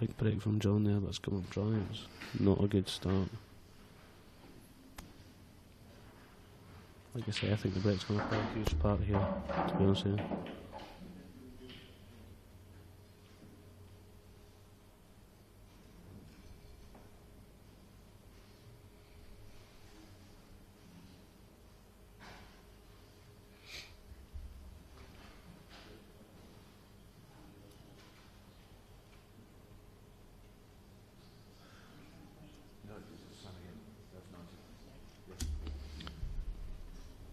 Big break from John there, but it's come up dry. It's not a good start. Like I say, I think the break's going to play a huge part here, to be honest with you.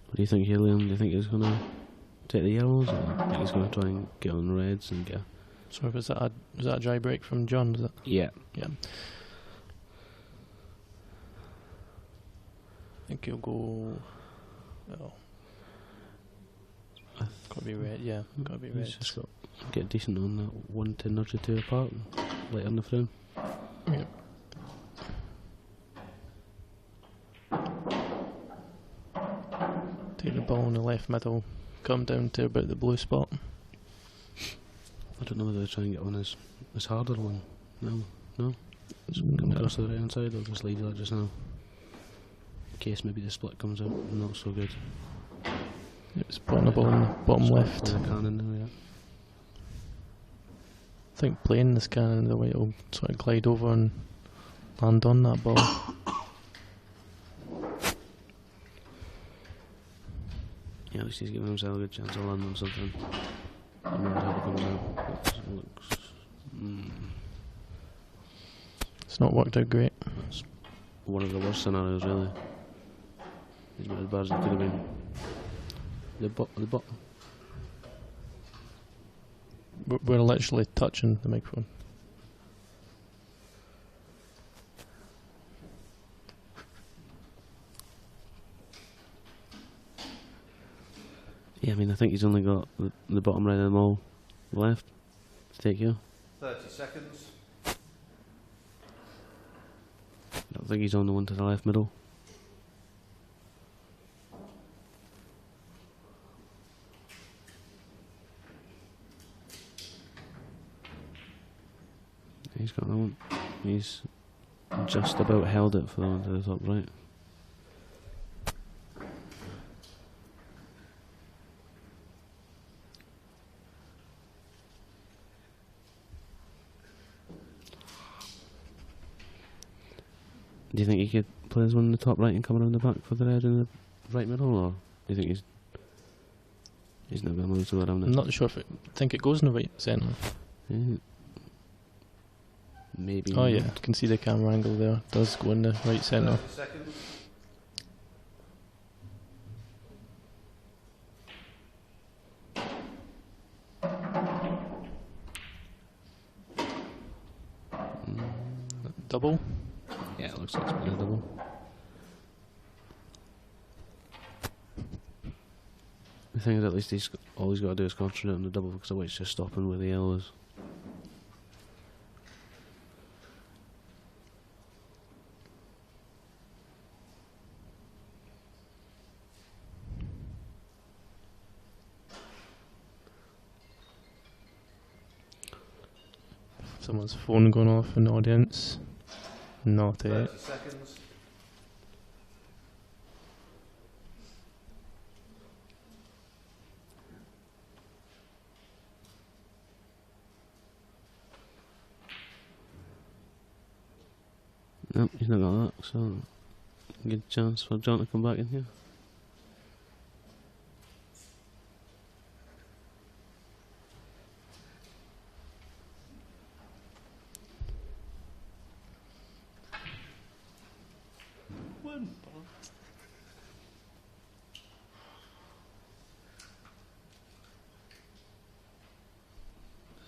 What do you think here, Liam? Do you think he's going to take the yellows, or do you think he's going to try and get on the reds and get... Sorry, was that a dry break from John, was it? Yeah. Yeah. I think he'll go... Well... Got to be red, yeah. Got to be red. He's just got to get decent on that 1 to nudge the two apart and light on the frame. Yep. Take the ball in the left middle, come down to about the blue spot. I don't know whether they try and get on his harder one. No? Just come across to the right hand side, or just leave that just now. In case maybe the split comes out not so good. It's putting the ball in the bottom left. The cannon now, yeah. I think playing this cannon the way it'll sort of glide over and land on that ball. Yeah, at least he's giving himself a good chance of landing on something. I don't know how it comes out. Looks It's not worked out great. That's one of the worst scenarios, really. He's not as bad as it could have been. The bottom. We're literally touching the microphone. Yeah, I mean, I think he's only got the bottom right of them all left to take you. 30 seconds. I don't think he's on the one to the left middle. He's got that one. He's just about held it for the one to the top right. Do you think he could play this one in the top right and come around the back for the red in the right middle, or do you think he's not going to move to around it? I'm not sure if I think it goes in the right centre. Yeah. Maybe. Oh yeah, you can see the camera angle there. It does go in the right centre. 30 seconds. Double? Yeah, it looks like it's been a double. The thing is, at least all he's got to do is concentrate on the double, because the white's just stopping where the yellow is. Someone's phone going off in the audience. Not 30 it. seconds. Nope, he's not got that, so good chance for John to come back in here.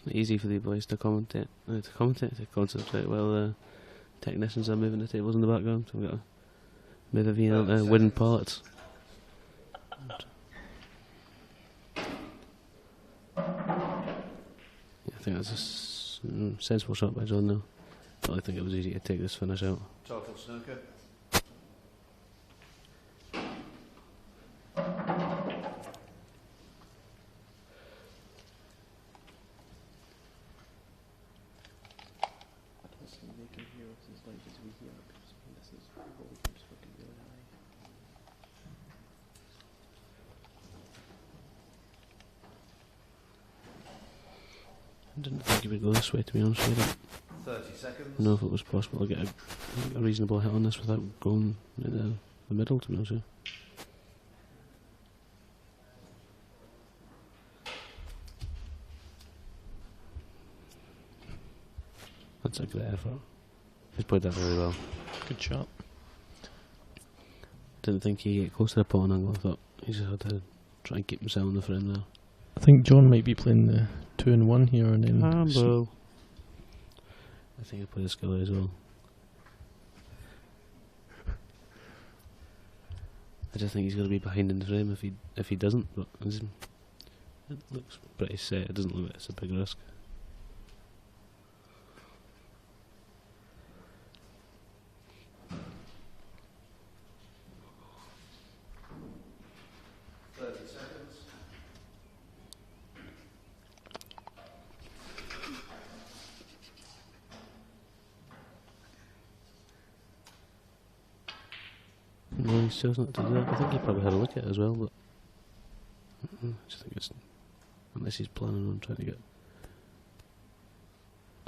Easy for the boys to concentrate while the technicians are moving the tables in the background. So we've got to move everything out to wooden pallets. Yeah, I think that's a sensible shot by John now. But I think it was easy to take this finish out. Total snooker. didn't think he would go this way, to be honest with you. 30 seconds. I don't know if it was possible to get a reasonable hit on this without going in the middle, to be honest with you. That's a great effort. He's played that really well. Good shot. Didn't think he'd get close to the pot on angle. I thought he just had to try and keep himself in the frame there. I think John might be playing the 2-1 here and then. Humble. I think he'll play the skill as well. I just think he's going to be behind in the frame if he doesn't. But it looks pretty set. It doesn't look like it's a big risk. No, he's chosen not to do that. I think he probably had a look at it as well, but I just think it's, unless he's planning on trying to get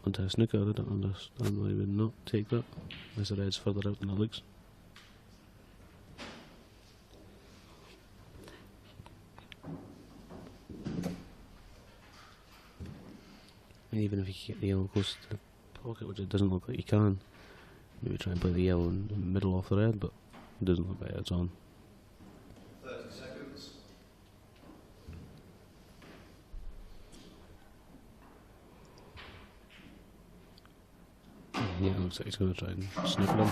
onto a snooker, I don't understand why he would not take that, unless the red's further out than the legs. And even if he can get the yellow close to the pocket, which it doesn't look like he can, maybe try and play the yellow in the middle off the red, but it doesn't look like it's on. 30 seconds. Yeah, it looks like he's going to try and sniff it in.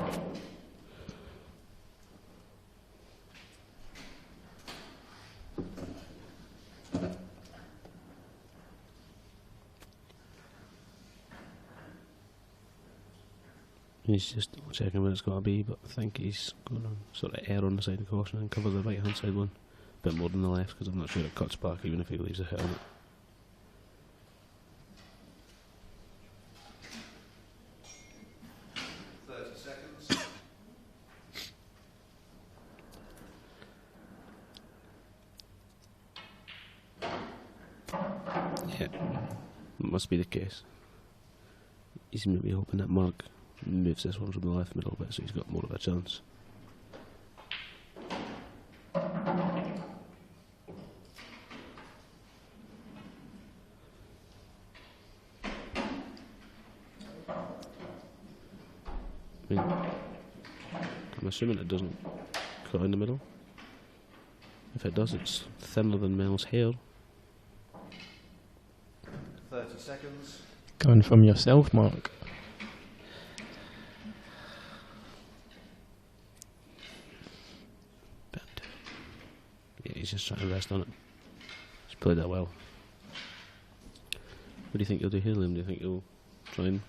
He's just checking where it's got to be, but I think he's going to sort of err on the side of caution and cover the right hand side one a bit more than the left, because I'm not sure it cuts back even if he leaves a hit on it. Yeah, must be the case. He's maybe hoping that Mark moves this one from the left middle bit so he's got more of a chance. I mean, I'm assuming it doesn't cut in the middle. If it does, it's thinner than Mel's hair. 30 seconds. Coming from yourself, Mark. But yeah, he's just trying to rest on it. He's played that well. What do you think he'll do here, Liam? Do you think he'll try and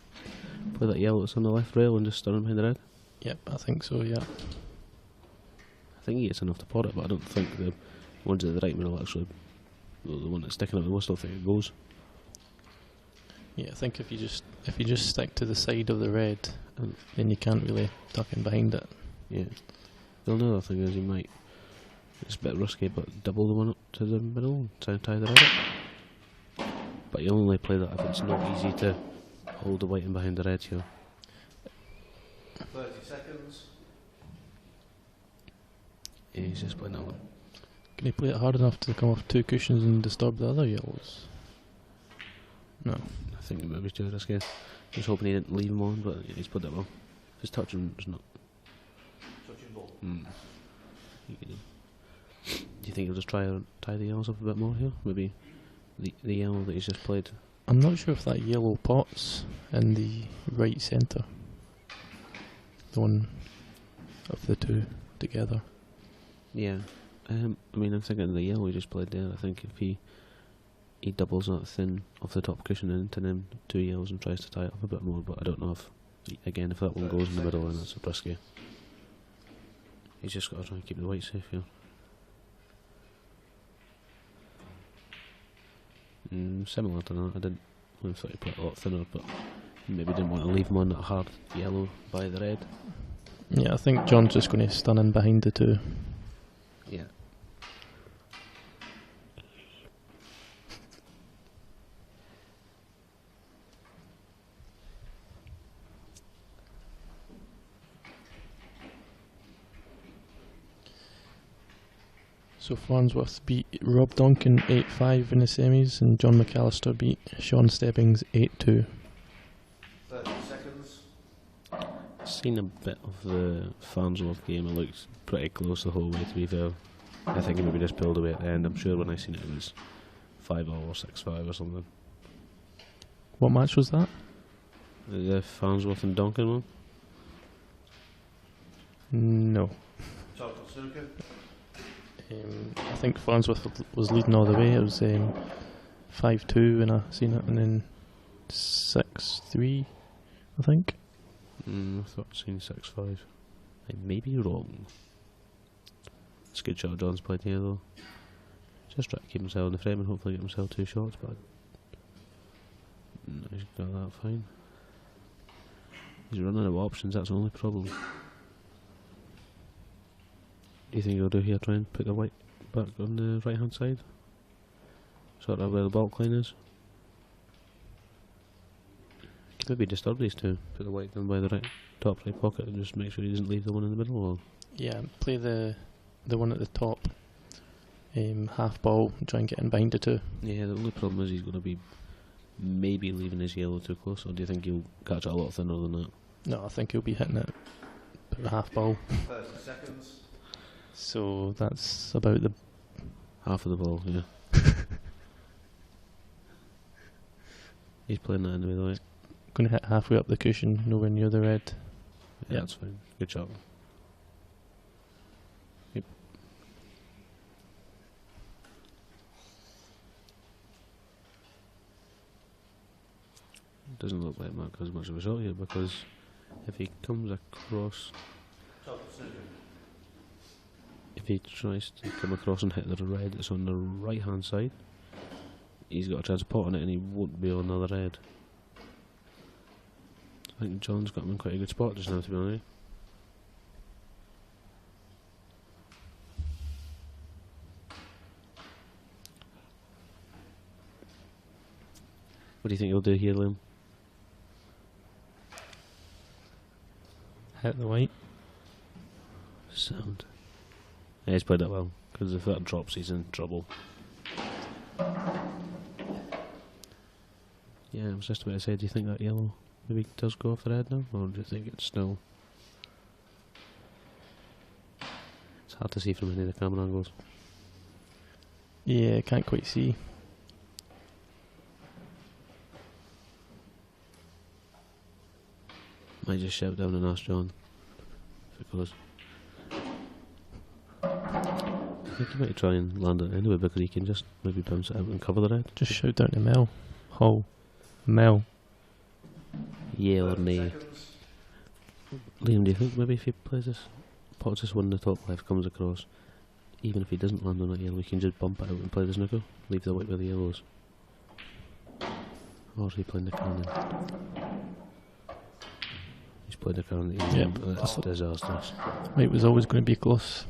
play that yellow that's on the left rail and just stir him behind the red? Yep, I think so, yeah. I think he gets enough to pot it, but I don't think the ones at the right middle actually, well, the one that's sticking out the most, I don't think it goes. Yeah, I think if you just stick to the side of the red, then you can't really tuck in behind it. Yeah. The other thing is he might, it's a bit risky, but double the one up to the middle and try and tie the red up. But you only play that if it's not easy to hold the white in behind the red here. 30 seconds. Yeah, he's just playing that one. Can he play it hard enough to come off two cushions and disturb the other yellows? No. I think it might be too risky. Just hoping he didn't leave him on, but yeah, he's played that well. His touching is not. Touching ball. Do you think he'll just try and tie the yellows up a bit more here? Maybe the yellow that he's just played. I'm not sure if that yellow pot's in the right centre. The one of the two together. Yeah. I mean, I'm thinking the yellow he just played there. I think if he doubles that thin off the top cushion into them two yellows and tries to tie it up a bit more, but I don't know if, again, if that one goes in the middle, then that's a risky. He's just got to try and keep the white safe here. Similar to that, I thought he put it a lot thinner, but maybe didn't want to leave him on that hard yellow by the red. Yeah, I think John's just going to stun in behind the two. Yeah. So Farnsworth beat Rob Donkin 8-5 in the semis, and John McAllister beat Sean Stebbings 8-2. 30 seconds. Seen a bit of the Farnsworth game. It looked pretty close the whole way, to be fair. I think he maybe just pulled away at the end. I'm sure when I seen it, it was 5-0 or 6-5 or something. What match was that? The Farnsworth and Donkin one? No. Total snooker. I think Farnsworth was leading all the way. It was 5-2 when I seen it, and then 6-3, I think. I thought I'd seen 6-5. I may be wrong. It's a good shot John's played here though. Just try to keep himself in the frame and hopefully get himself 2 shots, but no, he's got that fine. He's running out of options, that's the only problem. Do you think he'll do here, try and put the white back on the right hand side? Sort of where the bulk line is? Could maybe disturb these two, put the white down by the top right pocket and just make sure he doesn't leave the one in the middle, or? Yeah, play the one at the top, half ball, and try and get in behind the two. Yeah, the only problem is he's going to be maybe leaving his yellow too close, or do you think he'll catch it a lot thinner than that? No, I think he'll be hitting it at the half ball. 30 seconds. So that's about the Half of the ball, yeah. He's playing that anyway, though. going to hit halfway up the cushion, nowhere near the red. Yeah, that's fine. Good shot. Yep. Doesn't look like Mark has much of a shot here, because if he comes across, Total snooker. if he tries to come across and hit the red that's on the right hand side, he's got a chance of potting it and he won't be on the other red. I think John's got him in quite a good spot just now, to be honest. What do you think he'll do here, Liam? Hit the white. Sound. Yeah, he's played that well, because if that drops, he's in trouble. Yeah, I was just about to say, do you think that yellow maybe does go off the red now, or do you think it's still... It's hard to see from any of the camera angles. Yeah, can't quite see. Might just shout down and ask John if it goes. I think he might try and land it anyway, because he can just maybe bounce it out and cover the red. Just shout down to Mel. Hull. Mel. Yeah or 30 nay. seconds. Liam, do you think maybe if he plays this, pots this one in the top left, comes across, even if he doesn't land on that yellow, we can just bump it out and play the snooker? Leave the white with the yellows? Or is he playing the cannon? He's playing the cannon. Yeah, That's disastrous. White was always going to be close.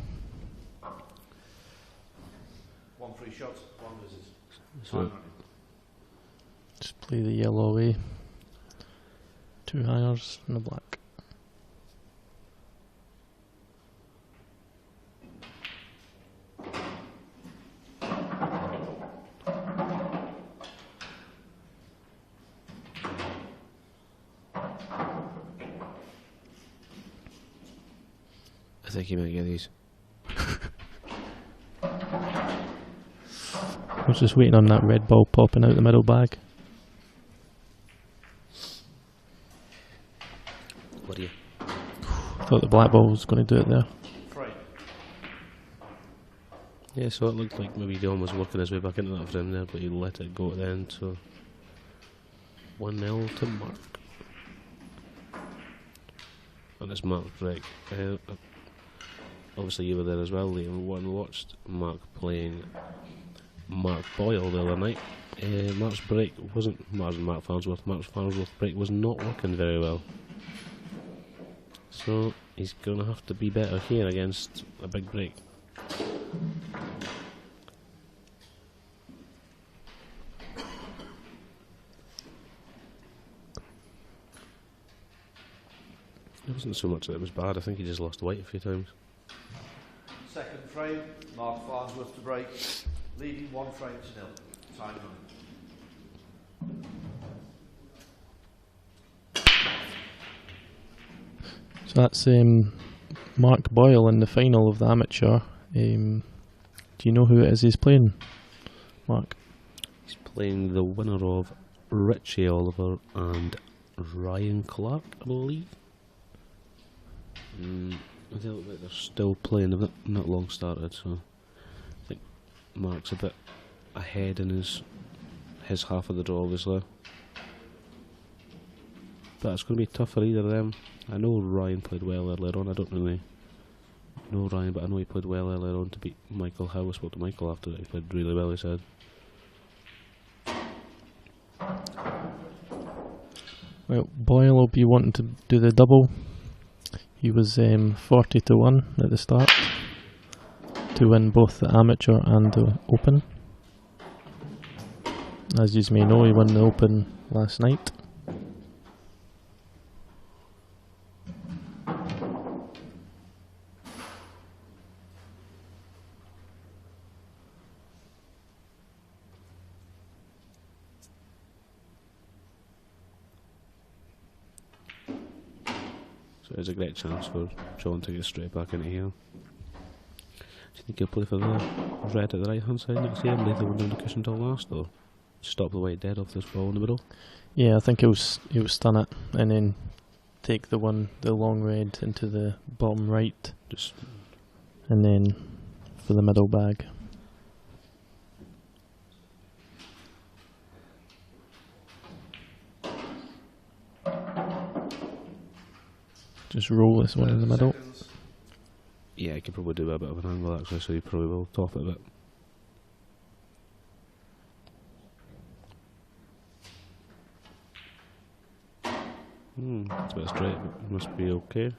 1 free shot, 1 misses. So, Time running. Just play the yellow away. 2 hires and a black. I think he might get these. I was just waiting on that red ball popping out the middle bag. What do you? I thought the black ball was going to do it there. Frame. Yeah, so it looked like maybe John was working his way back into that frame there, but he let it go at the end, so 1-0 to Mark. And it's Mark's break. Obviously you were there as well, Liam. One watched Mark playing Mark Boyle the other night. Mark's break wasn't Mark Farnsworth. Mark's Farnsworth break was not working very well. So he's going to have to be better here against a big break. It wasn't so much that it was bad, I think he just lost white a few times. Second frame, Mark Farnsworth to break, leading 1 frame to 0. Time running. So that's Mark Boyle in the final of the amateur. Do you know who it is he's playing, Mark? He's playing the winner of Richie Oliver and Ryan Clark, I believe. I feel like they're still playing, they've not long started, so I think Mark's a bit ahead in his half of the draw, obviously. But it's going to be tough for either of them. I know Ryan played well earlier on. I don't really know Ryan, but I know he played well earlier on to beat Michael Howe. I spoke to Michael after that. He played really well, he said. Well, Boyle will be wanting to do the double. He was 40 to 1 at the start to win both the amateur and the open. As you may know, he won the open last night. So there's a great chance for John to get straight back into here. Do you think he'll play for the red at the right hand side next year and leave the one down the cushion till last, or stop the white dead off this ball in the middle? Yeah, I think he'll stun it and then take the long red into the bottom right, and then for the middle bag. Just roll this one in the middle. Yeah, he could probably do a bit of an angle actually, so he probably will top it a bit. It's a bit straight, but it must be okay.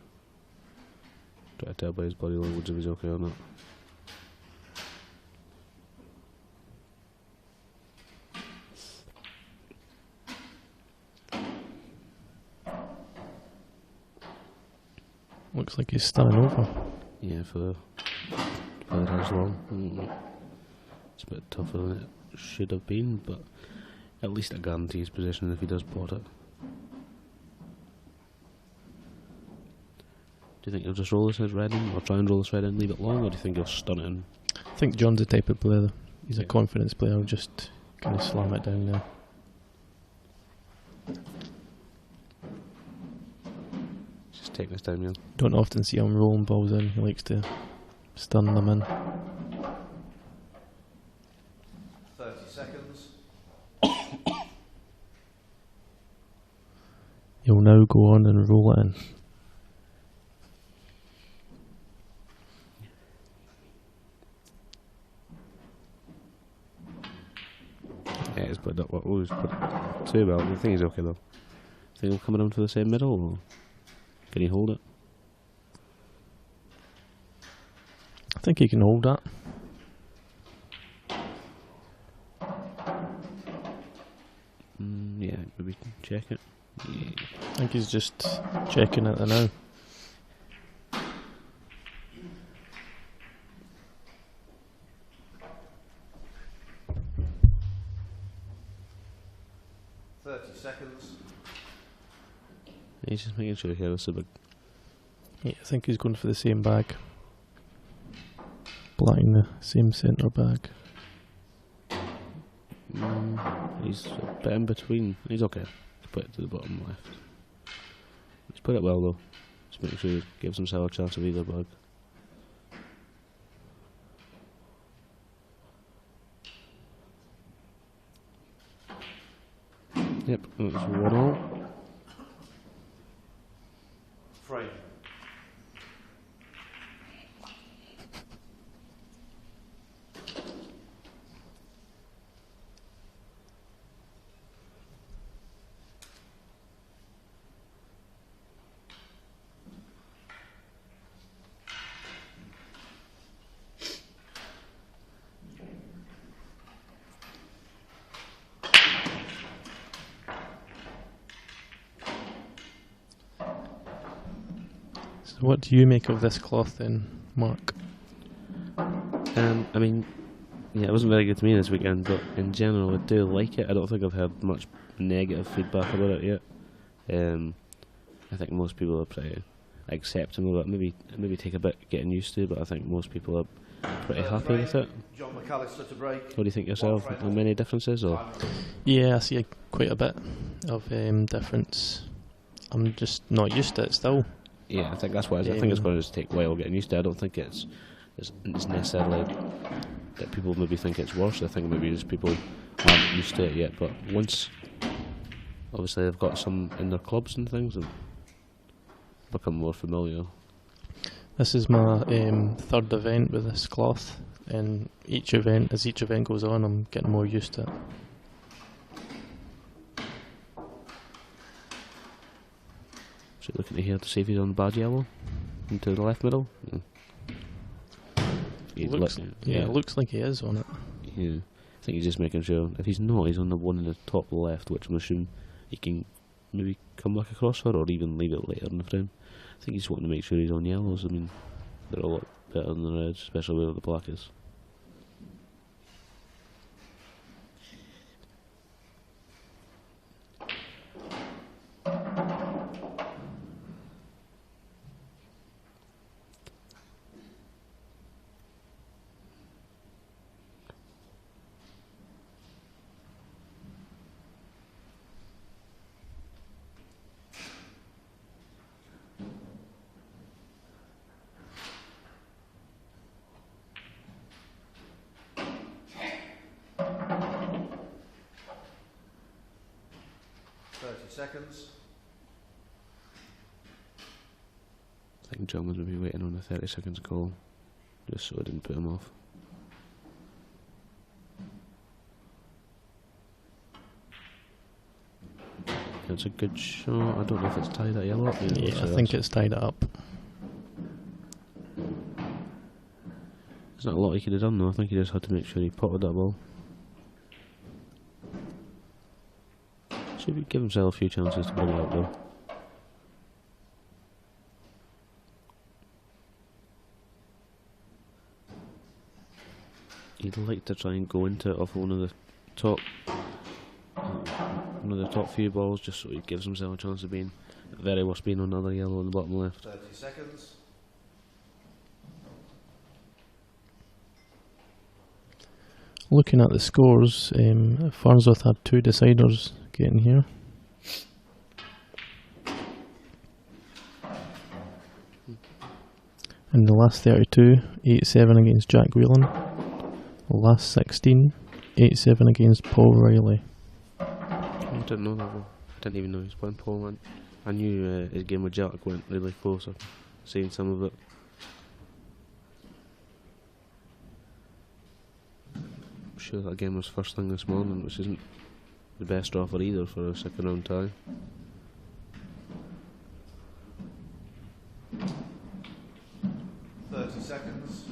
Try to tell by his body language if he's okay or not. Looks like he's stunning over. Yeah, for that as long. It's a bit tougher than it should have been, but at least it guarantees position if he does pot it. Do you think he'll just roll this as red in, or try and roll this red in, leave it long, or do you think he'll stun it in? I think John's the type of player, he's a confidence player, he'll just kind of slam it down there. Just taking his time, yeah. Don't often see him rolling balls in, he likes to stun them in. 30 seconds. He'll now go on and roll it in. Yeah, he's put it up. He's put it too well. I think he's okay though. Think he'll come around for the same middle, or can he hold it? I think he can hold that. Yeah, maybe check it. Yeah. I think he's just checking it now. Seconds. He's just making sure he has a big. Yeah, I think he's going for the same bag. Blocking the same centre bag. He's a bit in between. He's okay. Put it to the bottom left. He's put it well though. Just make sure he gives himself a chance of either bag. Yep, that's 1-all. Frame. So what do you make of this cloth then, Mark? I mean, yeah, it wasn't very good to me this weekend, but in general, I do like it. I don't think I've heard much negative feedback about it yet. I think most people are pretty accepting of it. Maybe take a bit getting used to, but I think most people are pretty happy with it. John McAllister to break. What do you think yourself? Are there many differences, or? Yeah, I see quite a bit of difference. I'm just not used to it still. Yeah, I think that's what it is. I think it's going to just take a while getting used to it. I don't think it's necessarily that people maybe think it's worse. I think maybe just people aren't used to it yet. But once, obviously, they've got some in their clubs and things and become more familiar. This is my third event with this cloth, and as each event goes on, I'm getting more used to it. So looking to here to see if he's on the bad yellow into the left middle. It looks like he is on it. Yeah, I think he's just making sure. If he's not, he's on the one in the top left, which I'm assuming he can maybe come back across for, or even leave it later in the frame. I think he's wanting to make sure he's on yellows. I mean, they're a lot better than the reds, especially where the black is. Seconds. I think John was maybe waiting on the 30 seconds call, just so I didn't put him off. It's a good shot. I don't know if it's tied that yellow up. Yeah, I think it's tied it up. There's not a lot he could have done though. I think he just had to make sure he potted that ball. Should give himself a few chances to bring it up though. He'd like to try and go into it off one of the top few balls, just so he gives himself a chance of being, at very worst, being on another yellow on the bottom left. 30 seconds. Looking at the scores, Farnsworth had 2 deciders getting here. In the last 32, 8-7 against Jack Whelan. The last 16, 8-7 against Paul Riley. I didn't know that one. I didn't even know he was playing Paul. I knew his game with Jack went really close. I've seen some of it. I'm sure that game was first thing this morning, which isn't the best offer either for a second round tie. Seconds.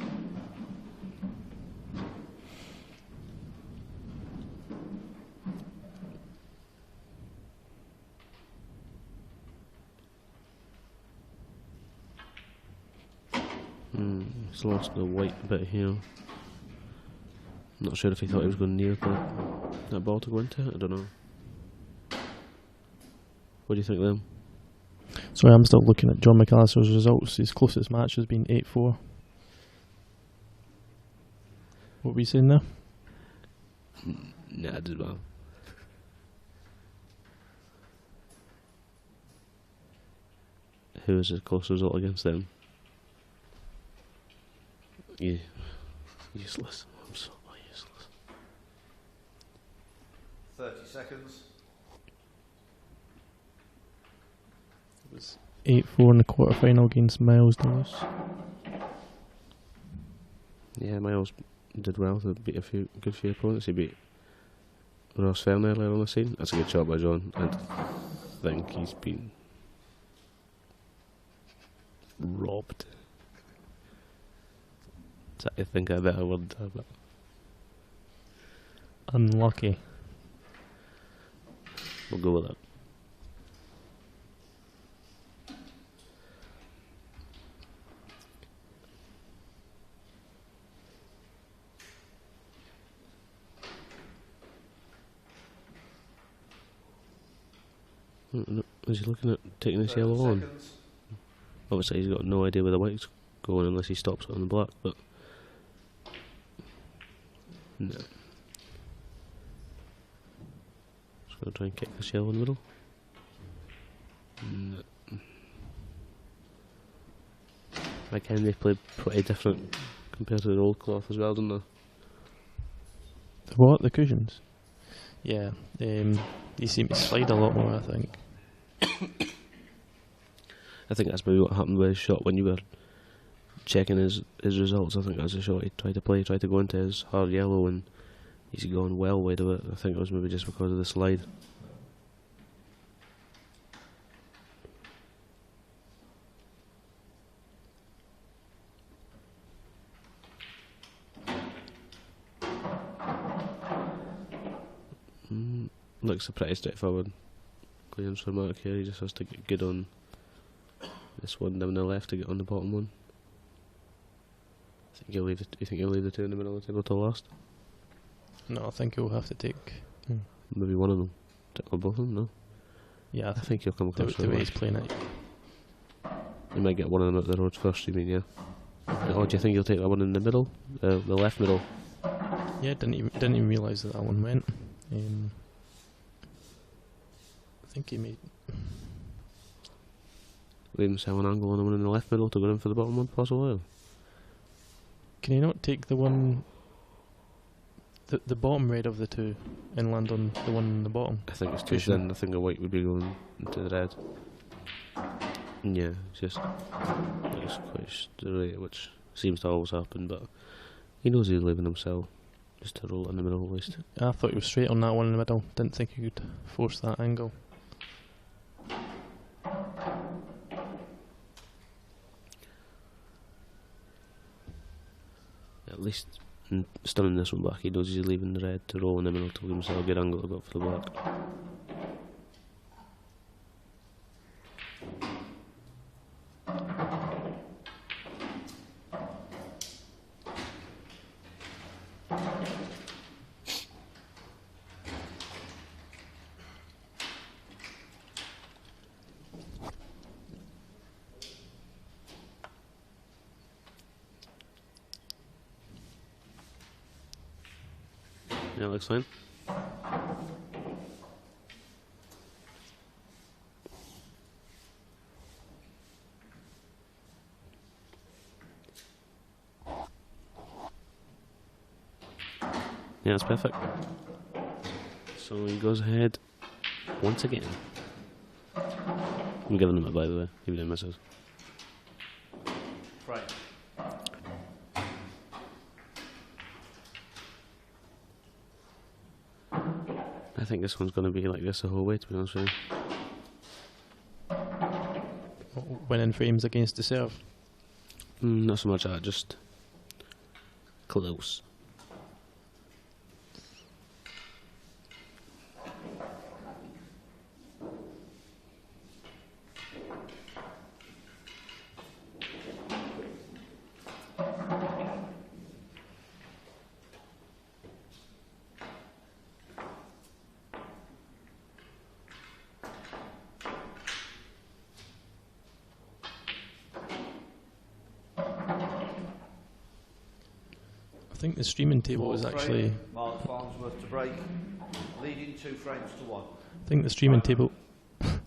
He's lost the white bit here. I'm not sure if he thought he was going near that ball to go into it. I don't know. What do you think then? Sorry, I'm still looking at John McAllister's results. His closest match has been 8-4. What were you saying there? Nah, I did well. Who was his close result against them? Yeah, useless. I'm so useless. 30 seconds. It was 8-4 in the quarter-final against Miles Lewis. Yeah, Miles did well to beat a good few opponents. He beat Ross Fern earlier on the scene. That's a good shot by John. I think he's been robbed. I think I better word that, but Unlucky. we'll go with that. Is he looking at taking this 30 yellow on? seconds. Obviously he's got no idea where the white's going unless he stops it on the black, but... No. Just going to try and kick this yellow in the middle. No. Again, they played pretty different compared to the old cloth as well, didn't they? The what? The cushions? Yeah. You seem to slide a lot more, I think. I think that's maybe what happened with his shot when you were checking his results. I think that's the shot he tried to play, tried to go into his hard yellow, and he's gone well wide of it. I think it was maybe just because of the slide. Looks a pretty straightforward clearance for Mark here. He just has to get good on this one down the left to get on the bottom one. You think he'll leave the two in the middle of the table till last? No, I think he'll have to take... Maybe one of them. Or both of them, no? Yeah, I think he'll come across the way he's playing it. He might get one of them out the road first, you mean, yeah? Oh, do you think he'll take that one in the middle? The left middle? Yeah, didn't even realise that one went. I think he made... Leave him 7 angle on the one in the left middle to go in for the bottom one, possibly? Can he not take the one... The bottom red of the two and land on the one in the bottom? I think it's too thin. I think the white would be going into the red. Yeah, it's quite straight, which seems to always happen, but he knows he's leaving himself. Just to roll it in the middle at least. I thought he was straight on that one in the middle. Didn't think he could force that angle. At least stunning this one back, he knows he's leaving the red to roll in the middle to give himself a good angle to go for the black. Yeah, looks fine. Yeah, that's perfect. So he goes ahead once again. I'm giving him it, by the way, even if he misses. Frame. I think this one's going to be like this the whole way, to be honest with you. Winning frames against the serve? Not so much that, just close. I think the streaming table is actually... Mark Farnsworth to break, leading 2 frames to 1. I think the streaming table... I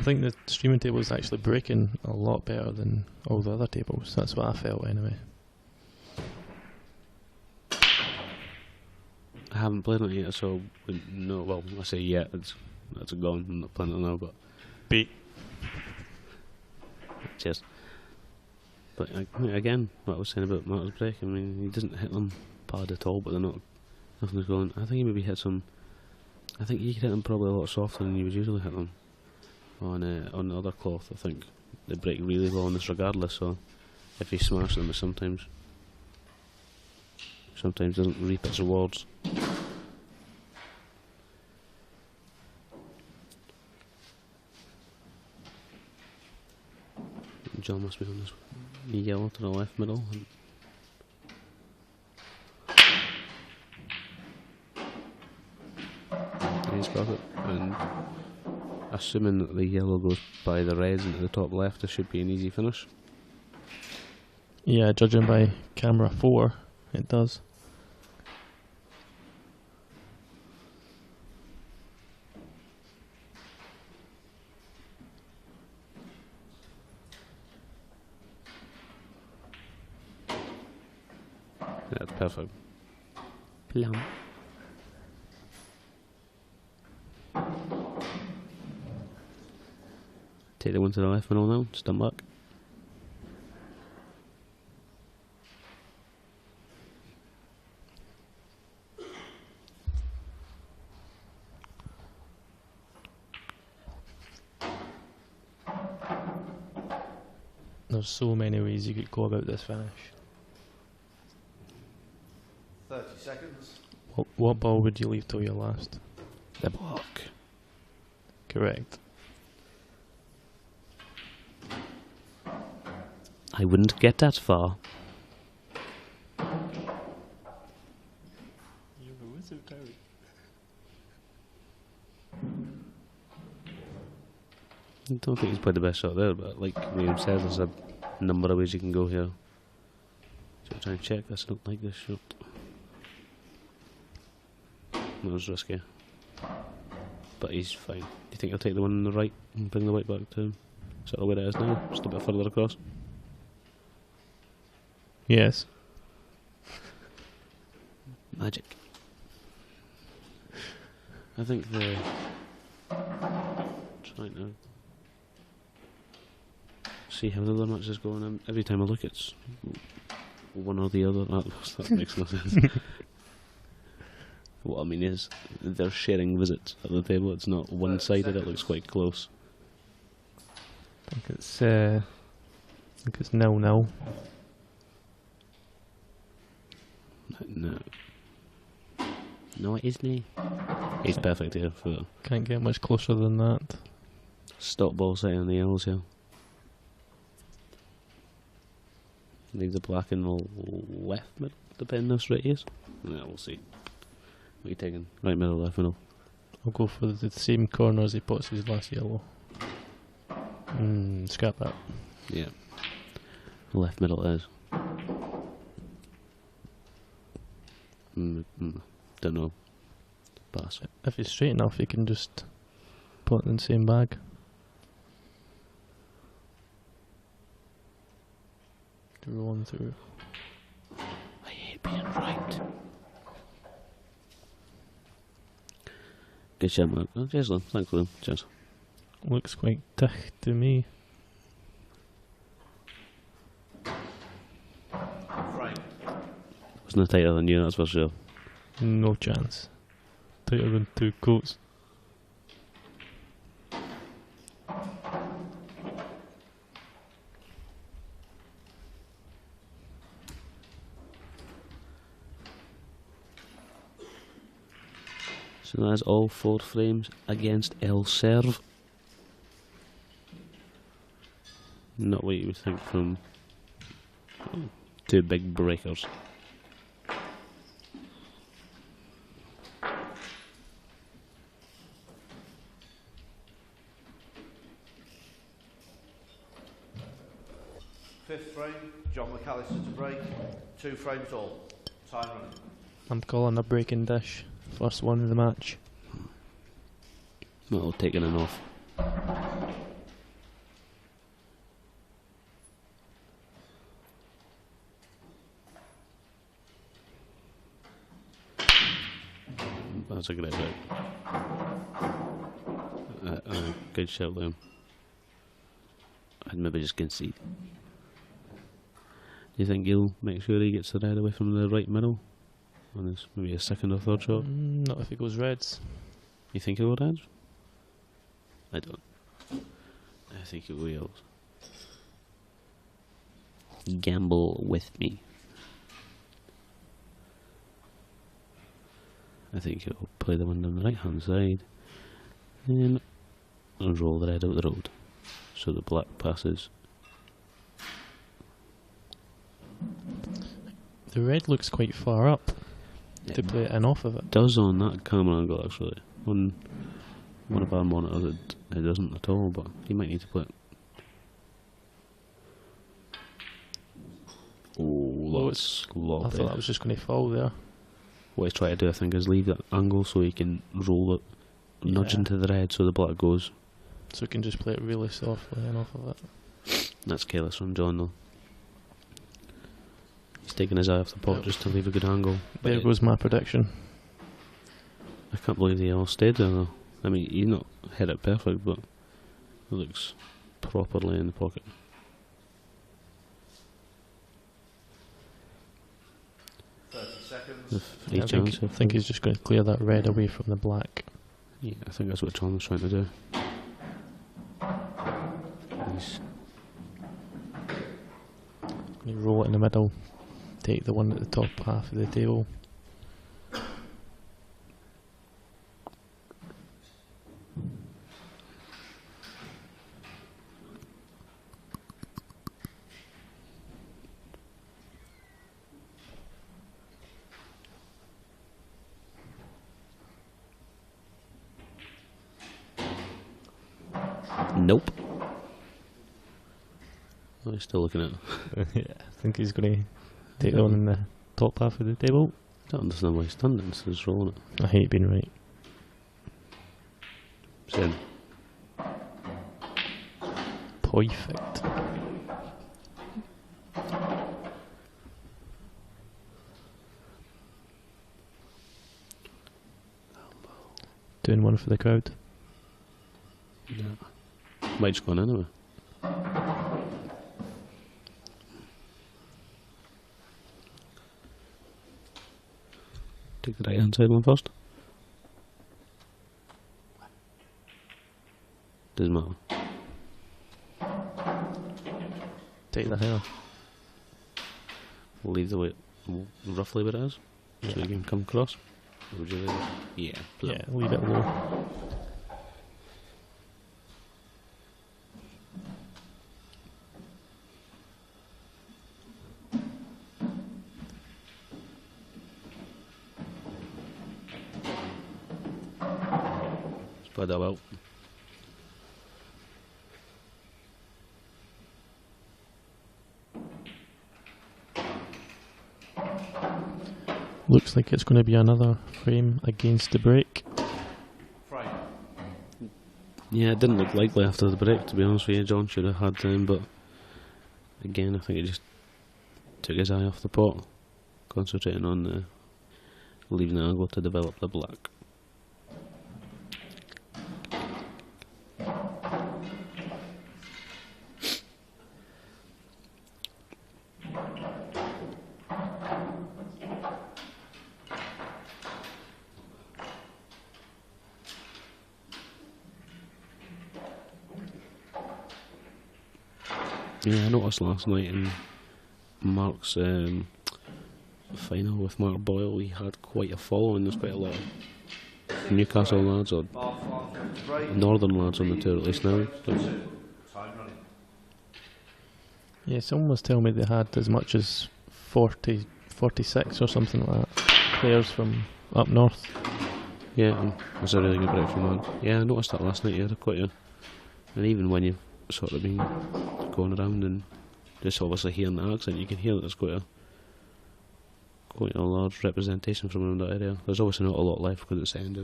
think the streaming table is actually breaking a lot better than all the other tables. That's what I felt anyway. I haven't played on it yet, so no. Well, I say yet. It's gone. I'm not playing it now, but Beat. cheers. But again, what I was saying about Mark's break. I mean, he doesn't hit them hard at all, but they're not. Nothing's going. I think he maybe hits them. I think he could hit them probably a lot softer than you would usually hit them on the other cloth. I think they break really well on this, regardless. So if he smashes them, it sometimes doesn't reap its rewards. John must be on this yellow to the left middle. And he's got it. And assuming that the yellow goes by the reds into the top left, this should be an easy finish. Yeah, judging by camera 4, it does. That's perfect. Plum. Take the one to the left middle now, stand back. There's so many ways you could go about this finish. 30 seconds. What ball would you leave till your last? The block. Correct. I wouldn't get that far. You're a wizard, Harry. I don't think he's played the best shot there, but like William said, there's a number of ways you can go here. So I'll try and check this. I don't like this shot. That was risky. But he's fine. Do you think he'll take the one on the right and bring the white back to him? Is that where it is now? Just a bit further across? Yes. Magic. I think the... trying to see how the other match is going, and every time I look it's one or the other. That makes no sense. What I mean is they're sharing visits at the table. It's not one-sided. It looks quite close. I think it's 0-0. No, it isn't. He's perfect here for Can't get much closer than that. stop ball setting on the L's here. Leave the black in the left middle, depending how straight he is. Yeah, we'll see. What are you taking? Right middle, left middle? I'll go for the same corner as he puts his last yellow. Scrap that. Yeah. Left middle it is. Don't know. Pass. If he's straight enough, he can just put it in the same bag. Rolling through. I hate being right. Good shot, Mark. Oh, cheers, Lynn. Thanks, Lynn. Cheers. Looks quite thick to me. Frank. It's no tighter than you, that's for sure. No chance. Tighter than 2 coats. So that's all 4 frames against El Serve. Not what you would think from 2 big breakers. Fifth frame, John McAllister to break. 2 frames all. Time running. I'm calling a breaking dish. First one of the match. Well, taking it off. That's a great break. Good shout, Liam. I'd maybe just concede. Do you think he'll make sure he gets the red away from the right middle? On his maybe a second or third shot? Not if it goes reds. You think he'll go reds? I don't. I think he will. Gamble with me. I think he'll play the one on the right hand side and roll the red out the road. So the black passes. The red looks quite far up to play it in off of it. Does on that camera angle actually. On one of our monitors it doesn't at all, but you might need to put. Oh, that's I lobby. thought that was just going to fall there. What he's trying to do, I think, is leave that angle so he can roll it, nudge Yeah. into the red so the black goes. So we can just play it really softly and off of it. That's careless from John, though. He's taking his eye off the pot just to leave a good angle. There goes my prediction. I can't believe they all stayed there, though. I mean, he's not hit it perfect, but it looks properly in the pocket. Seconds. The free I chance. think he's just going to clear that red away from the black. Yeah, I think that's what John was trying to do. He's You roll it in the middle, take the one at the top half of the table. nope. Oh, he's still looking at it. Yeah, I think he's going to take the one in the top half of the table. I don't understand why he's done it instead of just rolling it. I hate being right. Same. Perfect. Doing one for the crowd. Yeah. Might just gone anyway. Take the right hand side one first. Doesn't matter. Take the hair. We'll leave the way roughly where it is, so you can come across. Or would you leave it? Yeah. put Yeah, it- leave it low. Spread that out. Looks like it's going to be another frame against the break. Frame. Yeah, it didn't look likely after the break, to be honest with you. John should have had time, but again, I think he just took his eye off the pot, concentrating on leaving the angle to develop the black. Yeah, I noticed last night in Mark's final with Mark Boyle, he had quite a following. There's quite a lot of Newcastle lads or Mark Farnsworth to break. Northern lads on the tour at least now. So, Time running. Yeah, someone was telling me they had as much as 40, 46 or something like that. Players from up north. yeah, and it's a really good break from that. Yeah, I noticed that last night. He had quite a, and even when you've sort of been going around and just obviously hearing the accent, you can hear that there's quite a large representation from around that area. There's obviously not a lot left because it's the end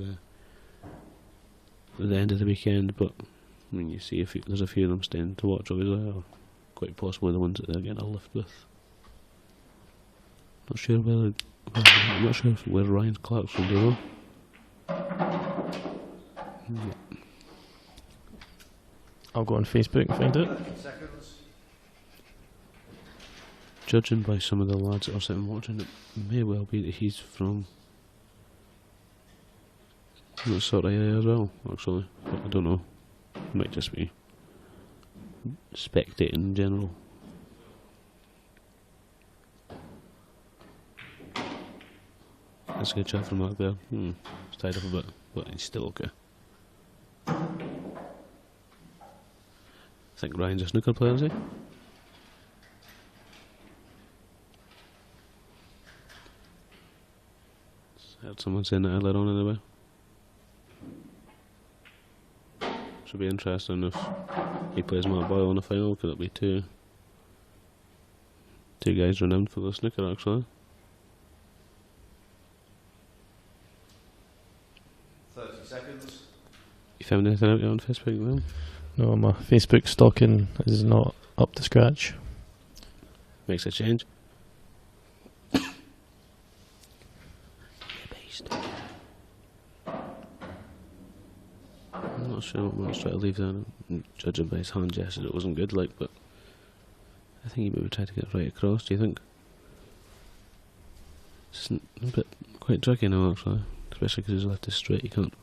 of the weekend, but I mean, you see there's a few of them staying to watch obviously, or quite possibly the ones that they're getting a lift with. I'm not sure where Ryan Clark's from, do you know? Yeah. I'll go on Facebook and find out. 30 seconds. Judging by some of the lads that are sitting watching, it may well be that he's from that sort of area as well, actually. But I don't know. It might just be spectating in general. That's a good shot from Mark there. It's tied up a bit, but he's still okay. I think Ryan's a snooker player, is he? Heard someone saying that earlier on anyway. Should be interesting if he plays Matt Boyle in the final, could it be two guys renowned for the snooker actually? 30 seconds. You found anything out on Facebook then? No, my Facebook stalking is not up to scratch. Makes a change. I'm not sure what Mark's trying to leave there. Judging by his hand gestures, it wasn't good, like, but I think he maybe tried to get right across. Do you think? It's a bit quite tricky now, actually, especially because he's left is straight. You can't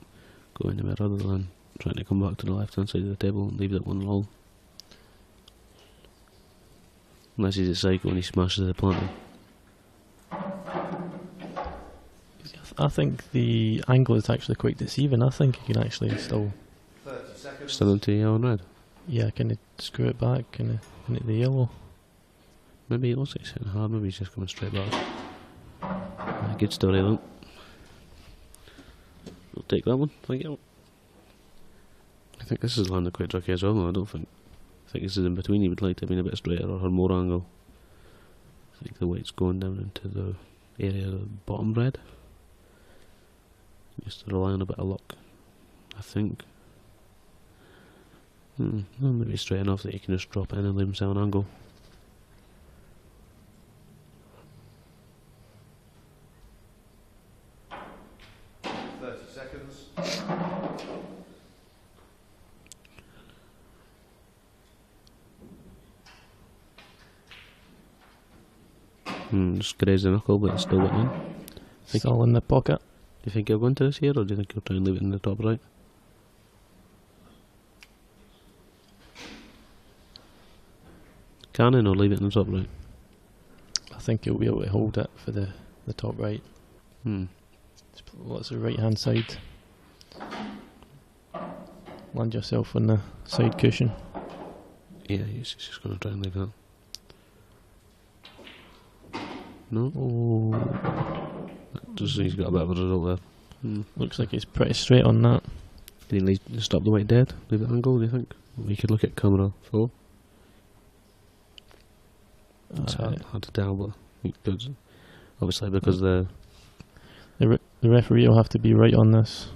go anywhere other than trying to come back to the left-hand side of the table and leave that one long. Unless he's at cycle and he smashes the planting. I think the angle is actually quite deceiving. I think you can actually still... 30 seconds. Still into yellow and red? Yeah, can you screw it back? Can you into the yellow? Maybe it looks like he's hitting hard, maybe he's just coming straight back. Good story though. We'll take that one, thank you. I think this is landed quite tricky as well, though. I think this is in between. He would like to have been a bit straighter or more angle. I think the weight's going down into the area of the bottom red. Just to rely on a bit of luck, I think. Well, maybe straight enough that he can just drop in and leave himself an angle. Just grazed the knuckle, but it's still went in. It's all in the pocket. Do you think he'll go into this here, or do you think he'll try and leave it in the top right? Cannon or leave it in the top right? I think he'll be able to hold it for the top right. What's the right hand side? Land yourself on the side cushion. Yeah, he's just going to try and leave that. No? Oh. Just he's got a bit of a result there. Looks like he's pretty straight on that. Can he stop the white dead? Leave it angle, do you think? We could look at camera 4. It's hard to tell, but he could. Obviously, because the referee will have to be right on this.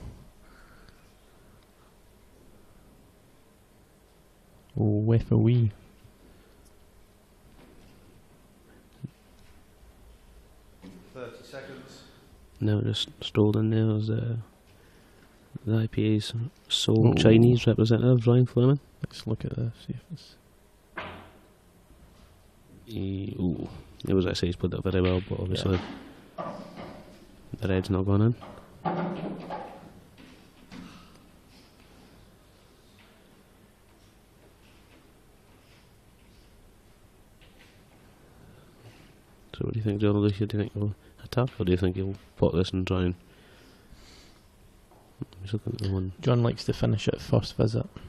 Oh, referee. Now just strolled in there as the IPA's sole Chinese representative, Ryan Fleming. Let's look at this, see if it's... It was actually he's put that very well, but obviously the red's not gone in. So what do you think, John Lucia? Do you think he'll attack, or do you think he'll pot this and try and... He's looking at the one. John likes to finish at first visit. Do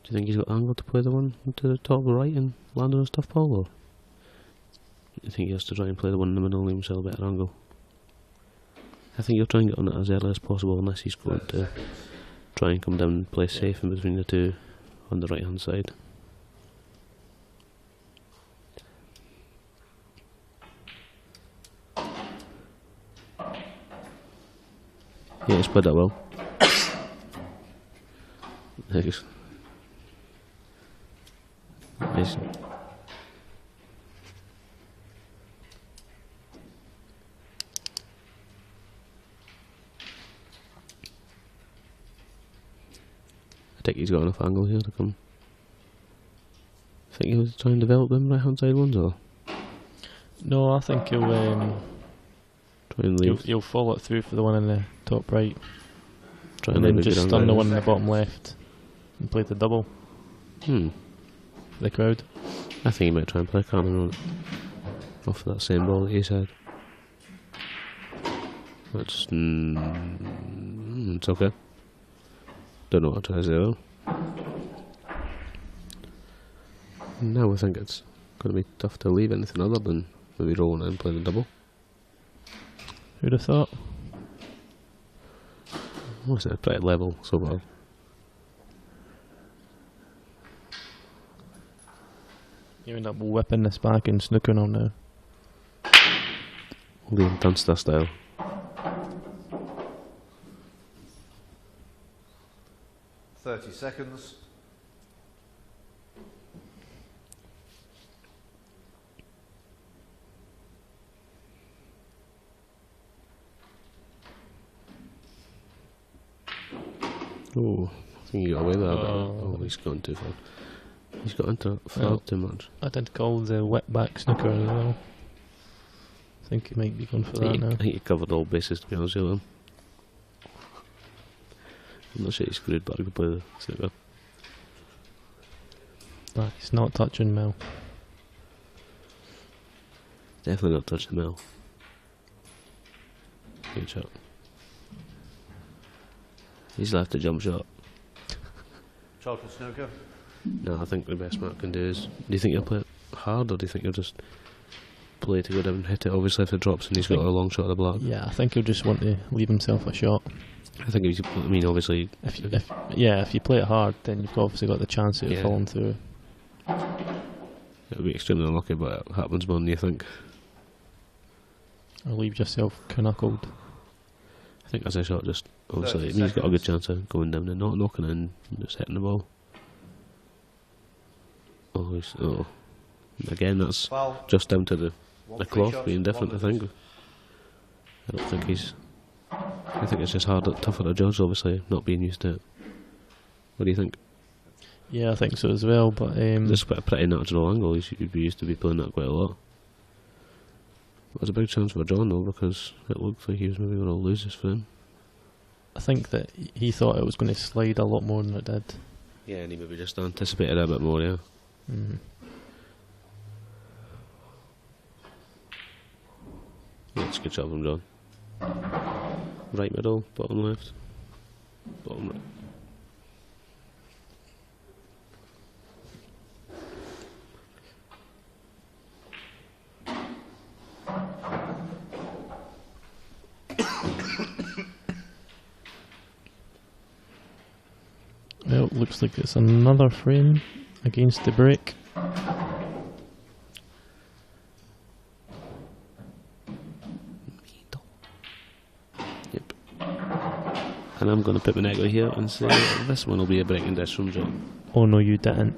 you think he's got the angle to play the one to the top right and land on his tough ball, or do you think he has to try and play the one in the middle and leave himself a better angle? I think he'll try and get on it as early as possible, unless he's going to try and come down and play safe in between the two on the right hand side. Yeah, he's played that well. Nice. Nice. I think he's got enough angle here to come. I think he'll try and develop them right hand side ones, or? No, I think he'll Try and leave. He'll follow it through for the one in the top right. Try and and then just stun the one in the bottom left and play the double. For the crowd. I think he might try and play cannon on it. Off of that same ball that he said. That's it's okay. Don't know what to try to say though. Now I think it's going to be tough to leave anything other than maybe rolling it and playing the double. Who'd have thought? Well, it's pretty level so far. You end up whipping this back and snooking on now. Liam Dunster style. .30 seconds. Oh, I think he got away with that. Oh, he's gone too far. He's got into far too much. I did call the whip back snooker as well. I think he might be going for that now. I think he covered all bases, to be honest with him. I'm not sure he's screwed, but I could play the snooker. Nah, he's not touching Mel. Definitely not touching Mel. Good shot. He's left a jump shot. Charlton snooker. No, I think the best Matt can do is... Do you think he'll play it hard, or do you think he'll just play to go down and hit it? Obviously if it drops and he's got a long shot of the black. Yeah, I think he'll just want to leave himself a shot. I think if you, I mean, obviously... If you play it hard, then you've obviously got the chance of it falling through. It'll be extremely unlucky, but it happens more than you think. Or leave yourself knuckled. I think as a shot, just obviously he's got a good chance of going down and not knocking in and just hitting the ball. Oh, again, that's Foul. just down to the cloth shots, being different. I think. I don't think he's. I think it's just tougher to judge. Obviously, not being used to it. What do you think? Yeah, I think so as well. But this is quite a pretty natural angle. You'd be used to be playing that quite a lot. It was a big chance for John though, because it looked like he was maybe going to lose this for him. I think that he thought it was going to slide a lot more than it did. Yeah, and he maybe just anticipated it a bit more, yeah. Mm-hmm. Yeah, it's a good shot from John. Right middle, bottom left, bottom right. Well, looks like it's another frame against the break. Yep. And I'm going to put my neck out here and say this one will be a breaking dish from John. Oh no, you didn't.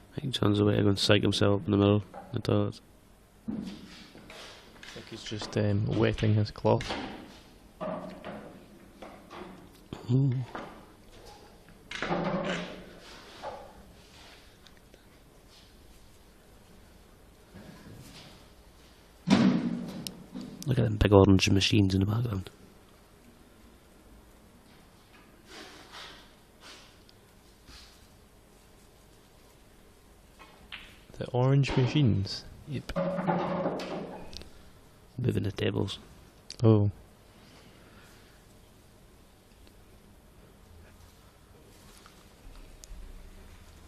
I think John's away to go and psych himself in the middle. I thought. I think he's just wetting his cloth. Ooh. Look at them big orange machines in the background. The orange machines. Yep. Moving the tables. Oh.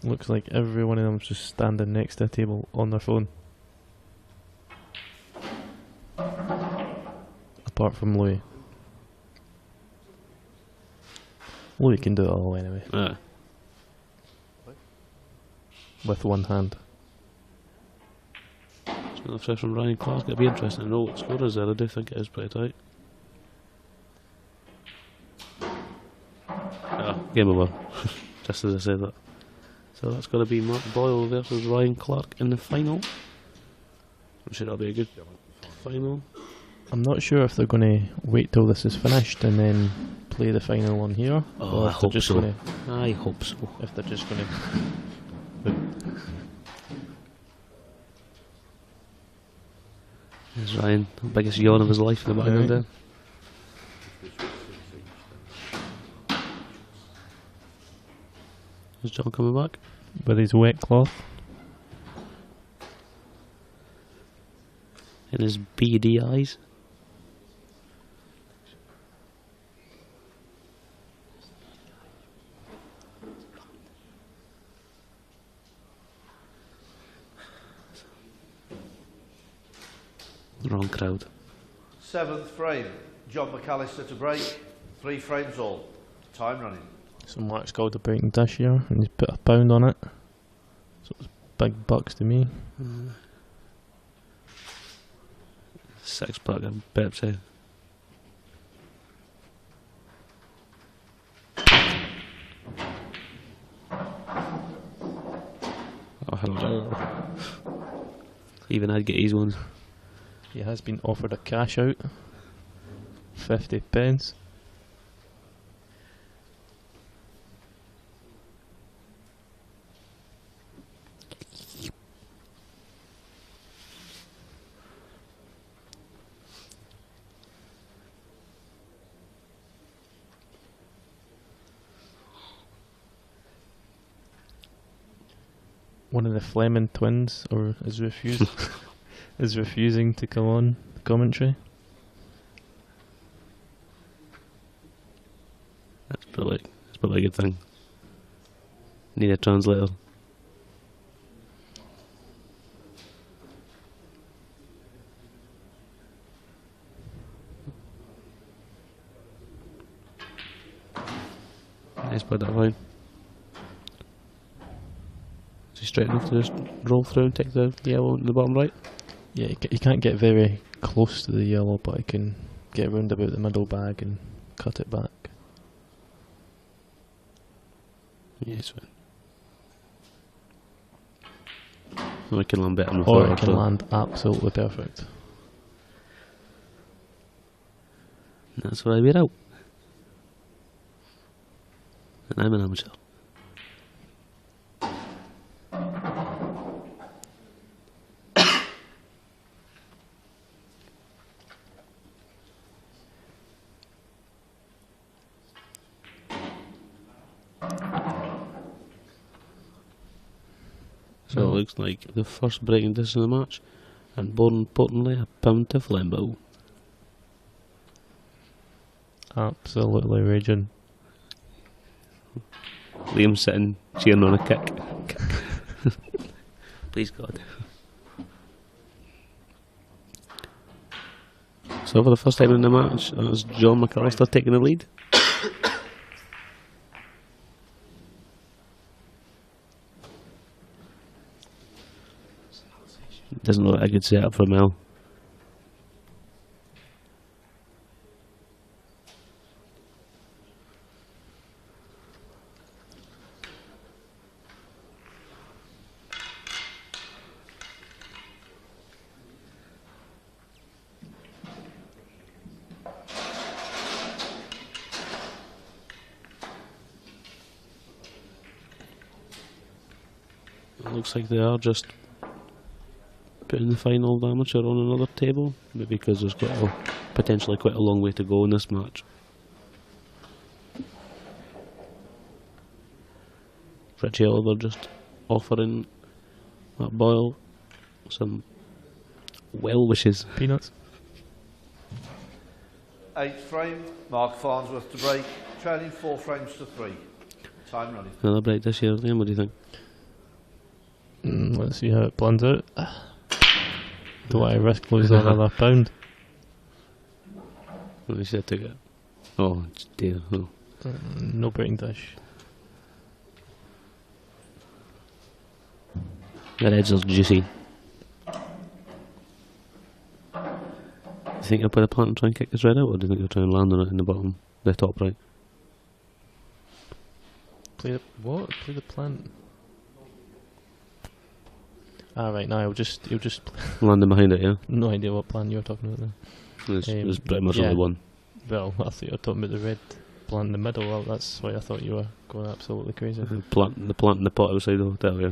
Looks like every one of them's just standing next to a table on their phone. Apart from Louis. Louis can do it all anyway. With one hand. It's another fresh from Ryan Clark. It'll be interesting to know what score is there. I do think it is pretty tight. Game over. Just as I said that. So that's got to be Mark Boyle versus Ryan Clark in the final. I'm sure that'll be a good final. I'm not sure if they're going to wait till this is finished and then play the final one here. Oh, I hope so. I hope so. If they're just going to... There's Ryan, the biggest yawn of his life in the background there. Is John coming back? With his wet cloth. In his beady eyes. Wrong crowd. 7th frame, John McAllister to break. 3 frames all. Time running. So Mark's called a breaking dish here, and he's put £1 on it. So it's big bucks to me. 6-pack of Pepsi. Oh, hello. Even I'd get these ones. He has been offered a cash out. 50 pence. One of the Fleming twins, or is refusing to come on commentary. That's probably a good thing. Need a translator. Nice by that line. Is he straight enough to just roll through and take the yellow in the bottom right? Yeah, you can't get very close to the yellow, but I can get round about the middle bag and cut it back. Yes, fine. Or I can land better on the Or floor. it can land absolutely perfect. That's why we're out. And I'm an amateur. So it looks like the first breaking disc in the match, and more importantly, a pound to Flambeau. Absolutely raging. Liam's sitting, cheering on a kick. Please God. So for the first time in the match, that's John McAllister taking the lead. Doesn't look like a good setup for Mel. It looks like they are just putting the final amateur on another table, maybe because there's potentially quite a long way to go in this match. Richie Oliver just offering that Boyle some well wishes. Peanuts. 8th frame, Mark Farnsworth to break, trailing 4 frames to 3. Time running. Another break this year, Liam, what do you think? Let's see how it plans out. Do I risk losing another £1? At least I took it. Oh, dear. Oh. No breaking dish. That edge is juicy. Do you think he'll put a plant and try and kick his red out, or do you think he'll try and land on it in the bottom, the top right? Play the what? Play the plant. Ah, right, now he'll just Landing behind it, yeah? no idea what plan you're talking about there. There's pretty much yeah. only one. Well, I thought you were talking about the red plant in the middle. Well, that's why I thought you were going absolutely crazy. The plant in the pot outside the hotel, yeah.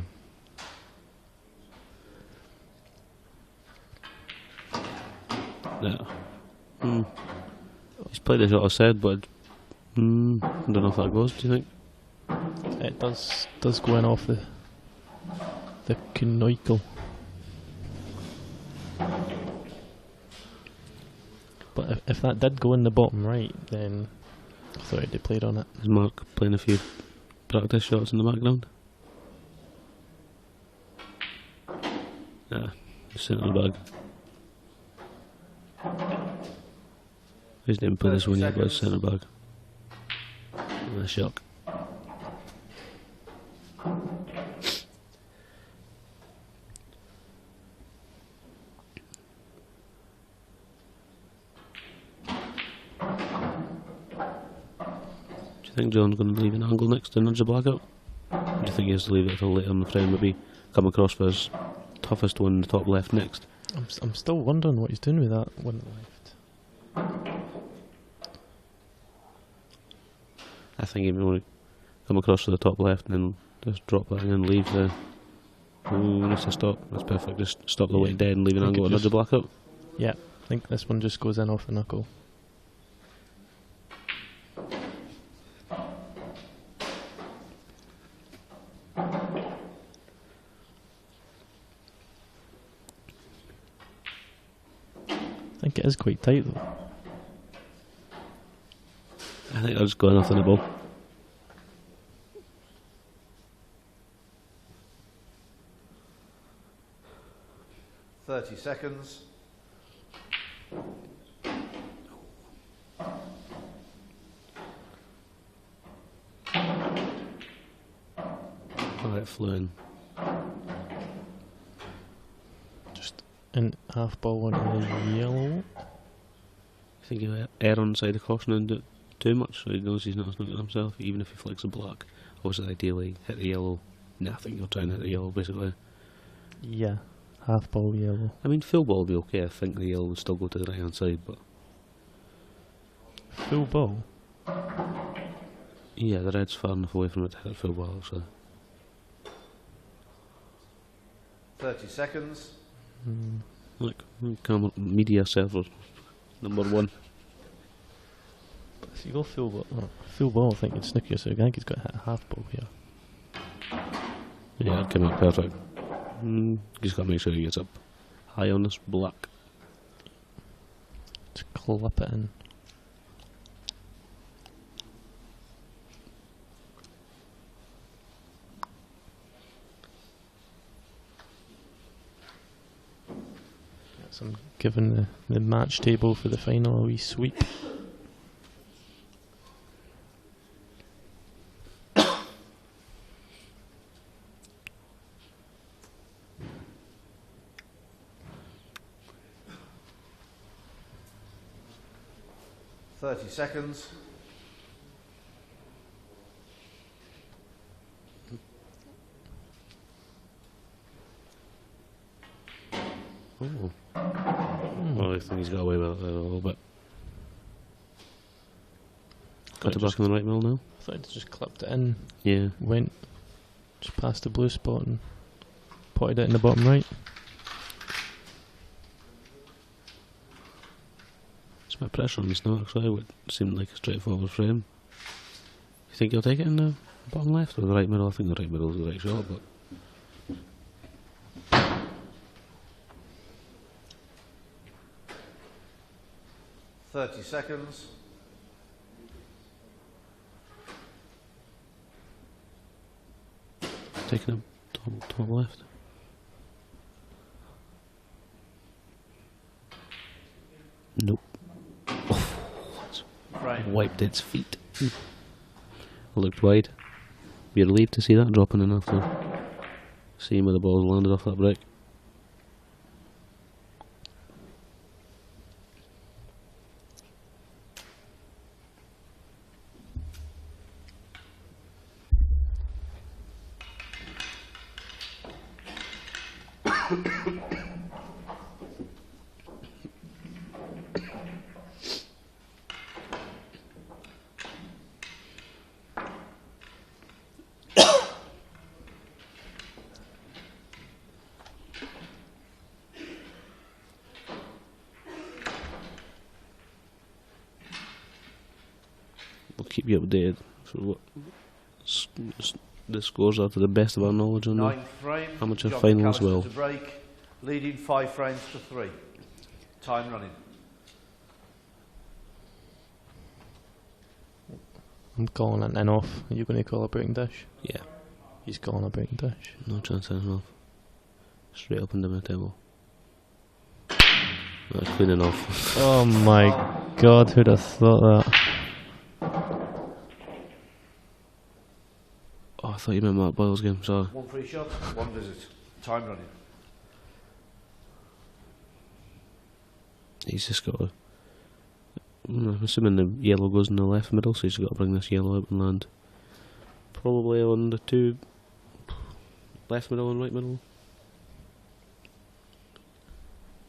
Yeah. He's played the shot I said, but I don't know if that goes, do you think? It does go in off the canoicle. But if that did go in the bottom right, then I thought he'd played on it. Is Mark playing a few practice shots in the background? Yeah, just sitting in the bag. He's didn't put this 30 one yet, but it's seconds. centre back. A shock. Do you think John's going to leave an angle next to nudge the black up? Or do you think he has to leave it until later in the frame, maybe come across for his toughest one in the top left next? I'm still wondering what he's doing with that one left. I think he will come across to the top left and then just drop that and then leave the... Ooh, needs to stop. That's perfect. Just stop the weight dead and leave an Think angle it and nudge the black up. Yeah, I think this one just goes in off the knuckle. I think it is quite tight though. I think I'll just go enough on the ball. Seconds. Alright, flew in. Just in half ball onto the yellow. I think he'll err on the side of caution and do it too much, so he knows he's not snooking himself, even if he flicks the black. Obviously, ideally, hit the yellow. Nah, I think he'll try and hit the yellow, basically. Yeah, half ball yellow. I mean, full ball would be okay. I think the yellow would still go to the right hand side, but Full ball? yeah, the red's far enough away from it to hit full ball, so 30 seconds. look, media server number 1. But if you go full ball, full ball, I think it's snooker, so I think he's got to hit a half ball here. Yeah, it'd come out perfect. Just gotta make sure he gets up high on this black. Just clip it in. So I'm giving the match table for the final a wee sweep. Seconds. Oh. Well, I think he's got away with it there a little bit. Got it back in the right middle now? I thought I'd just clipped it in, Yeah. went just past the blue spot and potted it in the bottom right. It's a bit of pressure on this now, actually. It would seem like a straightforward frame. You think he'll take it in the bottom left or the right middle? I think the right middle is the right shot, but... Seconds. Taking it top left. Nope. Frame. Wiped its feet. Looked wide. Be relieved to see that dropping in after seeing where the ball's landed off that break. We'll keep you updated for what the scores are to the best of our knowledge on the 9th frame. amateur John finals. McAllister Well, to break, leading 5 frames to 3. Time running. I'm calling it in off. Are you going to call a breaking dash? yeah, He's calling a breaking dash. no chance of enough. Straight up and down the table. That's clean enough. Oh my God, who'd have thought that? Oh, I thought you meant Mark Boyle's game, sorry. 1 free shot, 1 visit. Time running. He's just got to... I'm assuming the yellow goes in the left middle, so he's got to bring this yellow out and land. Probably on the 2... left middle and right middle.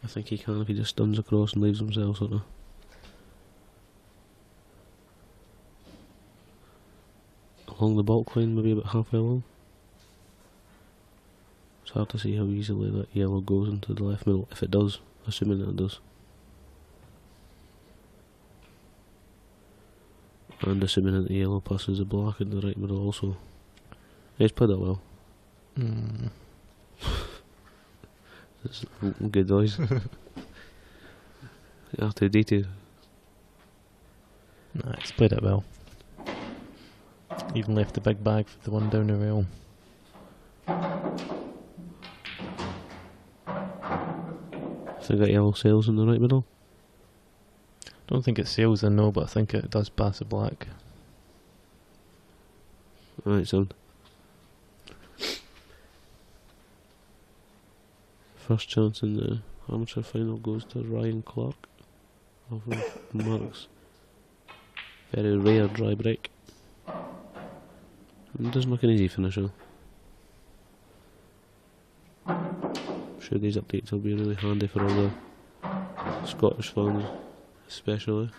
I think he can if he just stuns across and leaves himself, sort of. Along the bulk line, maybe about halfway along. It's hard to see how easily that yellow goes into the left middle, if it does, assuming that it does. And assuming that the yellow passes the black in the right middle also. He's played that well. That's good noise. R2D2. Nah, he's played it well. Even left the big bag for the one down the rail. I think that yellow sails in the right middle. Don't think it sails in, no, but I think it does pass the black. Right, son. First chance in the amateur final goes to Ryan Clark of Mark's very rare dry break. It doesn't look an easy finisher. I'm sure these updates will be really handy for all the Scottish fans, especially.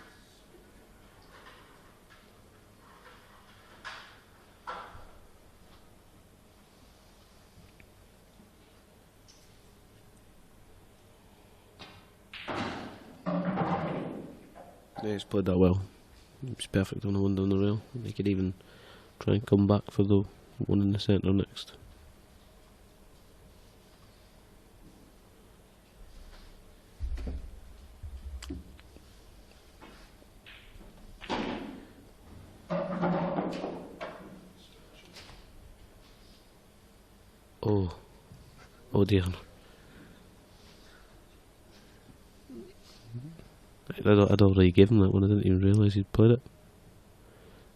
Yeah, he's played that well. He's perfect on the one down the rail. He could even try and come back for the one in the centre next. Oh dear. I'd already given him that one, I didn't even realise he'd played it.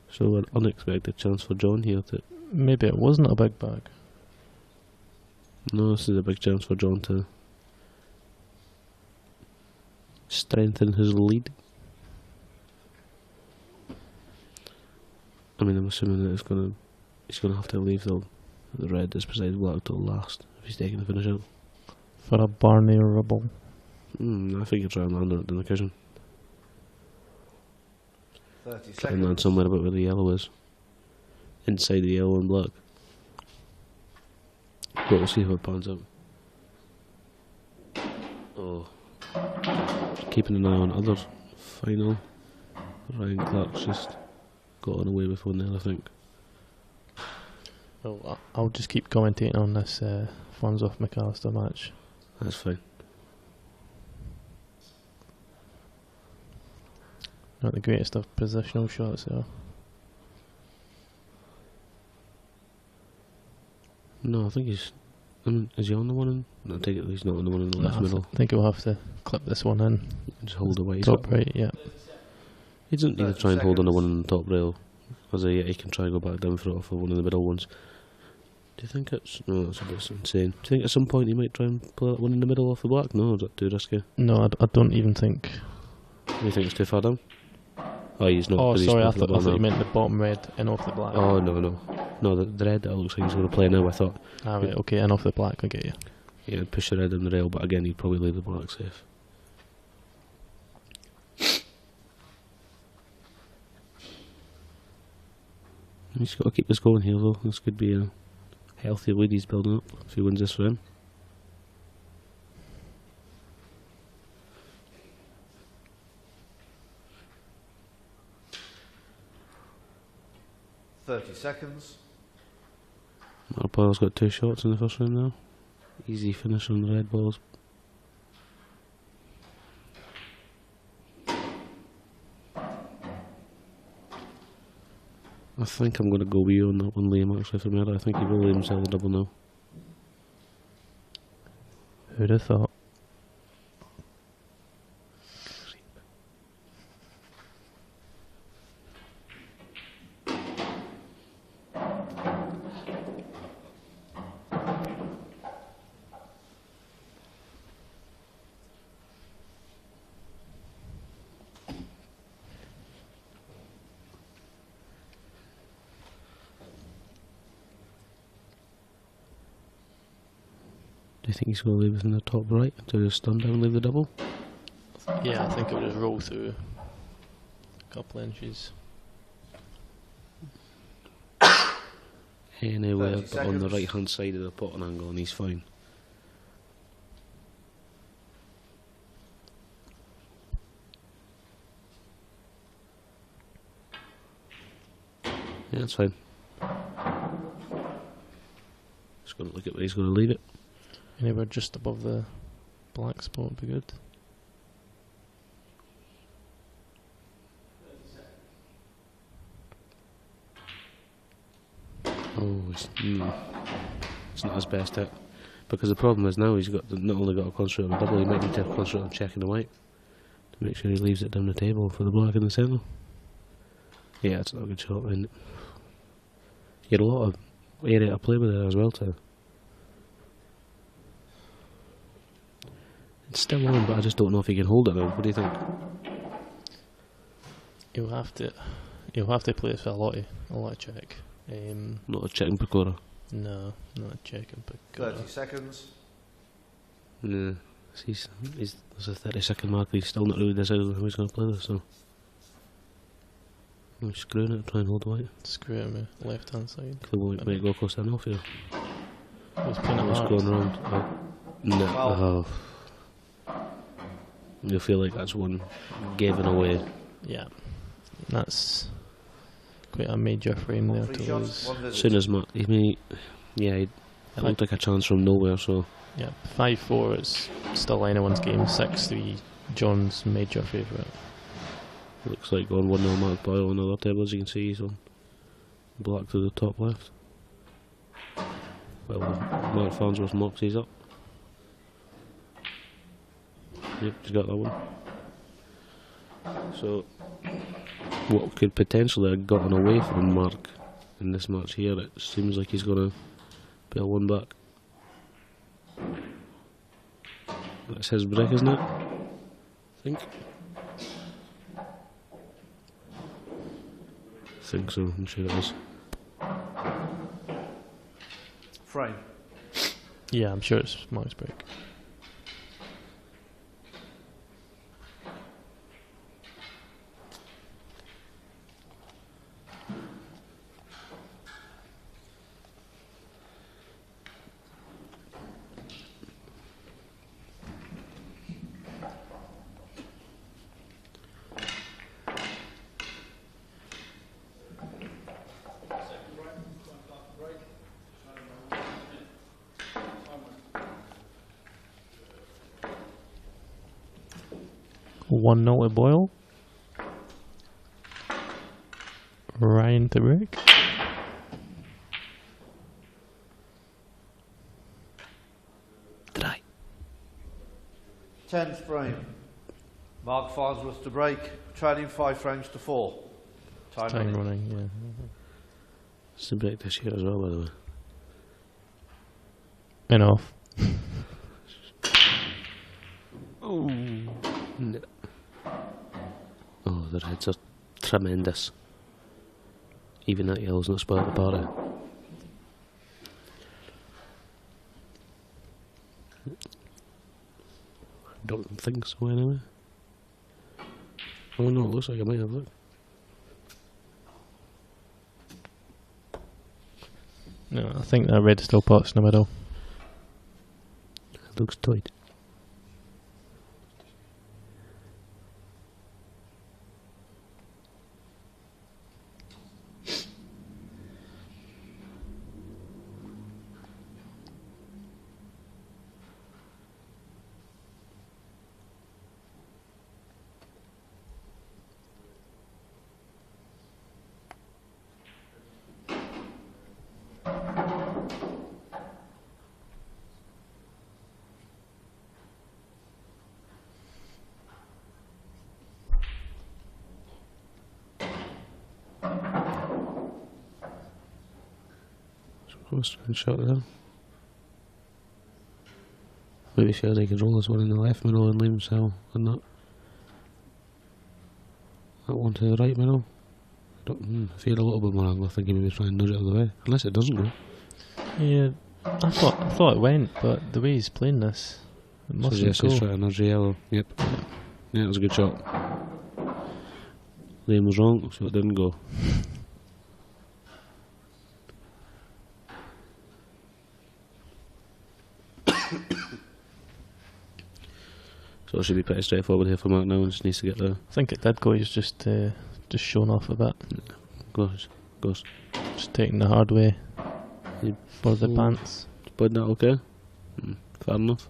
So an unexpected chance for John here to... Maybe it wasn't a big bag. No, this is a big chance for John to strengthen his lead. I mean, I'm assuming that he's gonna have to leave the red that's beside black till last if he's taking the finish out. For a Barney Rubble. I think he'll try and land on it in the cushion. 30 Try and seconds. land somewhere about where the yellow is. Inside the yellow and black. But we'll see how it pans out. Oh. Keeping an eye on other final. Ryan Clark's just got on away with one there, I think. Well, I'll just keep commentating on this Farnsworth McAllister match. That's fine. Not the greatest of positional shots there. No, I think he's... is he on the one in... No, I take it he's not on the one in the left middle. I think we'll have to clip this one in. Just hold the white Top up. right, yeah. He doesn't need to try and hold on the one on the top rail. As he can try and go back down for it off of one of the middle ones. Do you think it's... No, that's a bit insane. Do you think at some point he might try and play that one in the middle off the black? No, is that too risky? No, I don't even think... Do you think it's too far down? Oh, he's not. Oh, 'cause he's sorry, I playing for thought the you ball now. meant the bottom red and off the black. Oh, no. No, the red that looks like he's going to play now, I thought. Ah, right, okay, and off the black, I get you. Yeah, I'd push the red on the rail, but again, he'd probably leave the black safe. He's got to keep this going here, though. This could be a healthy lead he's building up if he wins this for him. Seconds. Mark Boyle's got 2 shots in the first round now. Easy finish on the red balls. I think I'm going to go with you on that one, Liam, actually, from here. I think he will leave himself a double now. Who'd have thought? Do you think he's going to leave it in the top right to just stun down and leave the double? Yeah, I think it'll just roll through a couple inches. Anyway, 30 but on the seconds. right hand side of the potting angle and he's fine. Yeah, that's fine. Just going to look at where he's going to leave it. Anywhere just above the black spot would be good. Oh, it's not his best hit. Because the problem is now he's got not only got to concentrate on the double, he might need to concentrate on checking the white to make sure he leaves it down the table for the black in the centre. Yeah, it's not a good shot, and you had a lot of area to play with there as well too. It's still on, but I just don't know if he can hold it now. What do you think? He'll have to play this with a lot of check. Not a chicken pakora. No, not a check and pick. 30 seconds. No. There's a 30-second mark, he's still not really decided how he's going to play this, so I'm screwing it to try and hold the white. Screw it on the left hand side. The white might go close enough here. It was kind of It's hard. going round. Oh. No. Oh. You feel like that's one given away. Yeah, that's quite a major frame there 3 to shots, lose. 1 As visit. soon as it looked like a chance from nowhere, so Yeah, 5-4 is still anyone's game. 6-3, John's major favourite. looks like going 1-0 Mark Boyle on the other table, as you can see he's on black to the top left. Well, Mark Farnsworth mocks he's up. Yep, he's got that one. So, what could potentially have gotten away from Mark in this match here, it seems like he's going to be a one back. That's his break, isn't it? I think. I think so, I'm sure it is. Frame. Yeah, I'm sure it's Mark's break. One 0 to Boyle. Ryan to break. Did I? 10th frame. Mark Farnsworth to break. Trailing 5 frames to 4. Time Time running. running, yeah. It's the break this year as well, by the way. And off. Oh, no. Oh, the reds are tremendous. Even that yellow's not spoiled the party. Don't think so anyway. Oh no, it looks like I might have, look. No, I think that red still pots in the middle. It looks tight. Almost a shot there. Maybe feels he could roll this one in the left middle and leave himself and that one to the right middle. If he had a little bit more angle, I think he maybe try and nudge it out of the way. Unless it doesn't go. Yeah, I thought it went, but the way he's playing this, it So mustn't yes, go. he's trying another yellow. Yep. Yeah, it was a good shot. Liam was wrong, so it didn't go. So it should be pretty straightforward here for Mark now. Just needs to get there. I think it did go. He's just shown off a bit. Goes. Just taking the hard way He for the pulled- pants. Played that okay? Fair enough.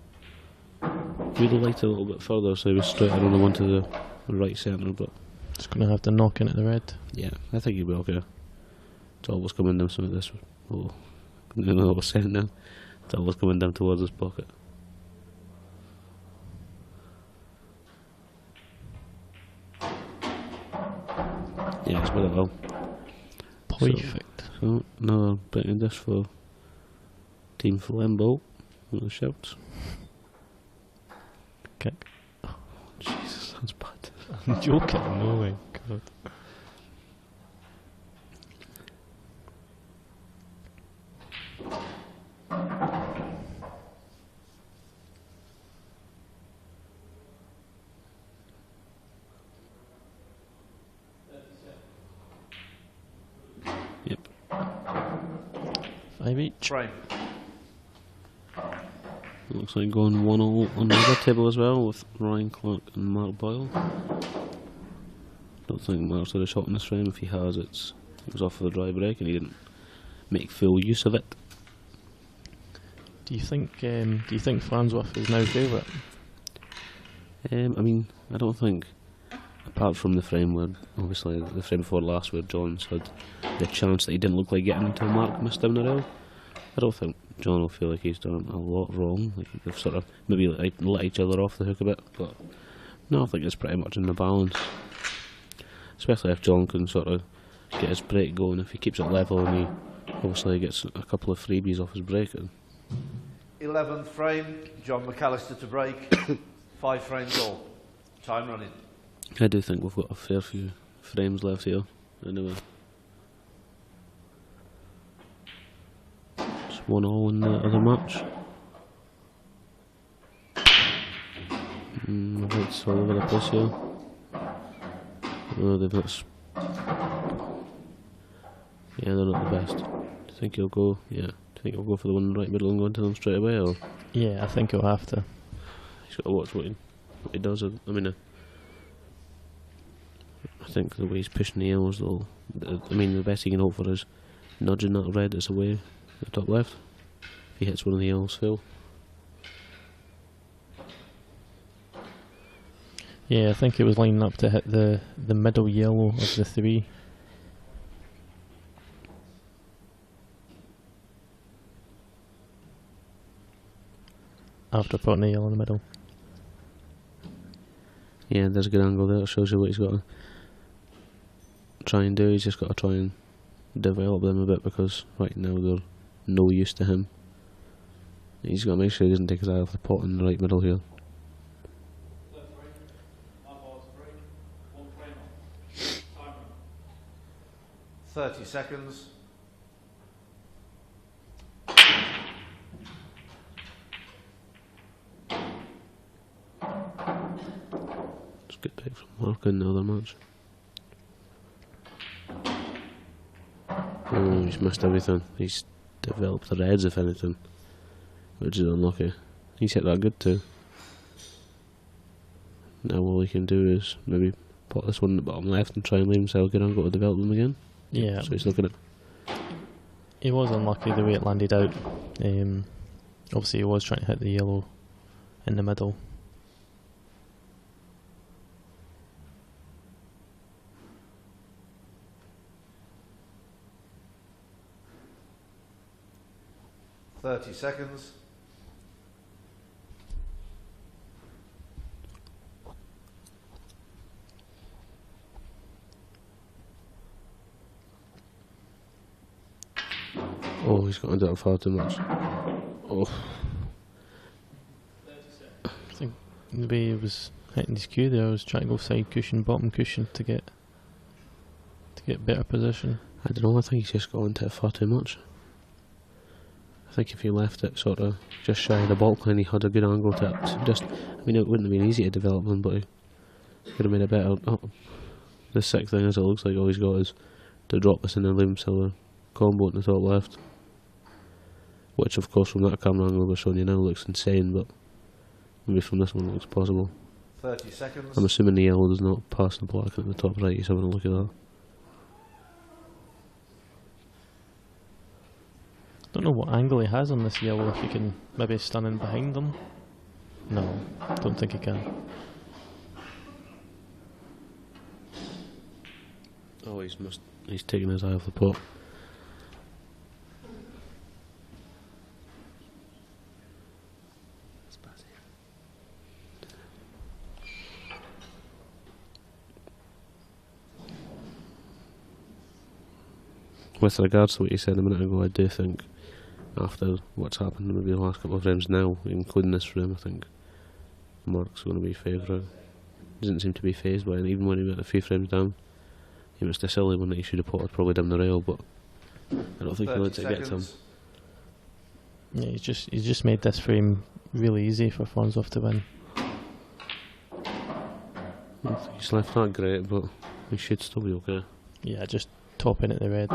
Really liked it a little bit further, so he was straight on the one to the right centre, but Just going to have to knock into the red. yeah, I think he'll be okay. It's always coming down some of this. Oh, I don't know what I was saying now. It's always coming down towards his pocket. Yeah, it's played it well. Perfect. So, another bit in this for Team Flambeau. One of the shouts. Kick. Jesus, that's bad. I'm joking. No way. God. Yep. 5 each. Frame. Looks like going 1-0 on the other table as well with Ryan Clark and Mark Boyle. Don't think Mark's had a shot in this frame. If he has, it was off for the dry break and he didn't make full use of it. Do you think Farnsworth is now favourite? I mean, I don't think, apart from the frame where, obviously the frame before last where John's had the chance that he didn't look like getting until Mark missed down the rail, I don't think John will feel like he's done a lot wrong. Like they've sort of maybe let each other off the hook a bit, but no, I think it's pretty much in the balance. Especially if John can sort of get his break going. If he keeps it level and he obviously gets a couple of freebies off his break. 11th frame, John McAllister to break. 5 frames all. Time running. I do think we've got a fair few frames left here. Anyway. It's 1-0 in the other match. It's all over the place here. Oh, they've not. Yeah, they're not the best. Do you think he'll go? Yeah. Do you think he'll go for the one right middle and go into them straight away, or Yeah, I think he'll have to. he's got to watch what he does? I mean, I think the way he's pushing the yellows, though. I mean, the best he can hope for is nudging that red that's away the top left. If he hits one of the yellows, fail. Yeah, I think it was lining up to hit the middle yellow of the 3. After putting the yellow in the middle. Yeah, there's a good angle there. It shows you what he's got to try and do. He's just got to try and develop them a bit because right now they're no use to him. He's got to make sure he doesn't take his eye off the pot in the right middle here. 30 seconds. It's a good pick from Mark in the other match. Oh, he's missed everything. He's developed the reds, if anything, which is unlucky. He's hit that good too. Now all he can do is maybe put this one in the bottom left and try and leave himself a good angle to develop them again. Yeah, So he's looking at. he was unlucky the way it landed out. Obviously he was trying to hit the yellow in the middle. Thirty seconds. Oh, he's got into it far too much. Oh, I think the way he was hitting his cue there, I was trying to go side cushion, bottom cushion to get better position. I don't know. I think he's just got into it far too much. I I think if he left it sort of just shy of the baulk line, he had a good angle to it. Just, I mean, it wouldn't have been easy to develop them, but he could have made a better. The sick thing is, it looks like all he's got is to drop this and then leave himself a combo in the top left. Which, of course, from that camera angle we're showing you now looks insane, but maybe from this one it looks possible. 30 seconds. I'm assuming the yellow does not pass the black at the top right. He's having a look at that. Don't know what angle he has on this yellow, if he can maybe stand in behind them. No, don't think he can. Oh, he's taking his eye off the pot. With regards to what you said a minute ago, I do think after what's happened maybe the last couple of frames now, including this frame, I think Mark's going to be favourite. He doesn't seem to be phased by it, even when he went a few frames down. He missed a silly one that he should have potted probably down the rail, but I don't think he lets it get to him. Yeah, he's just made this frame really easy for Farnsworth to win. I don't think he's left that great, but he should still be okay. Yeah, just topping at the red.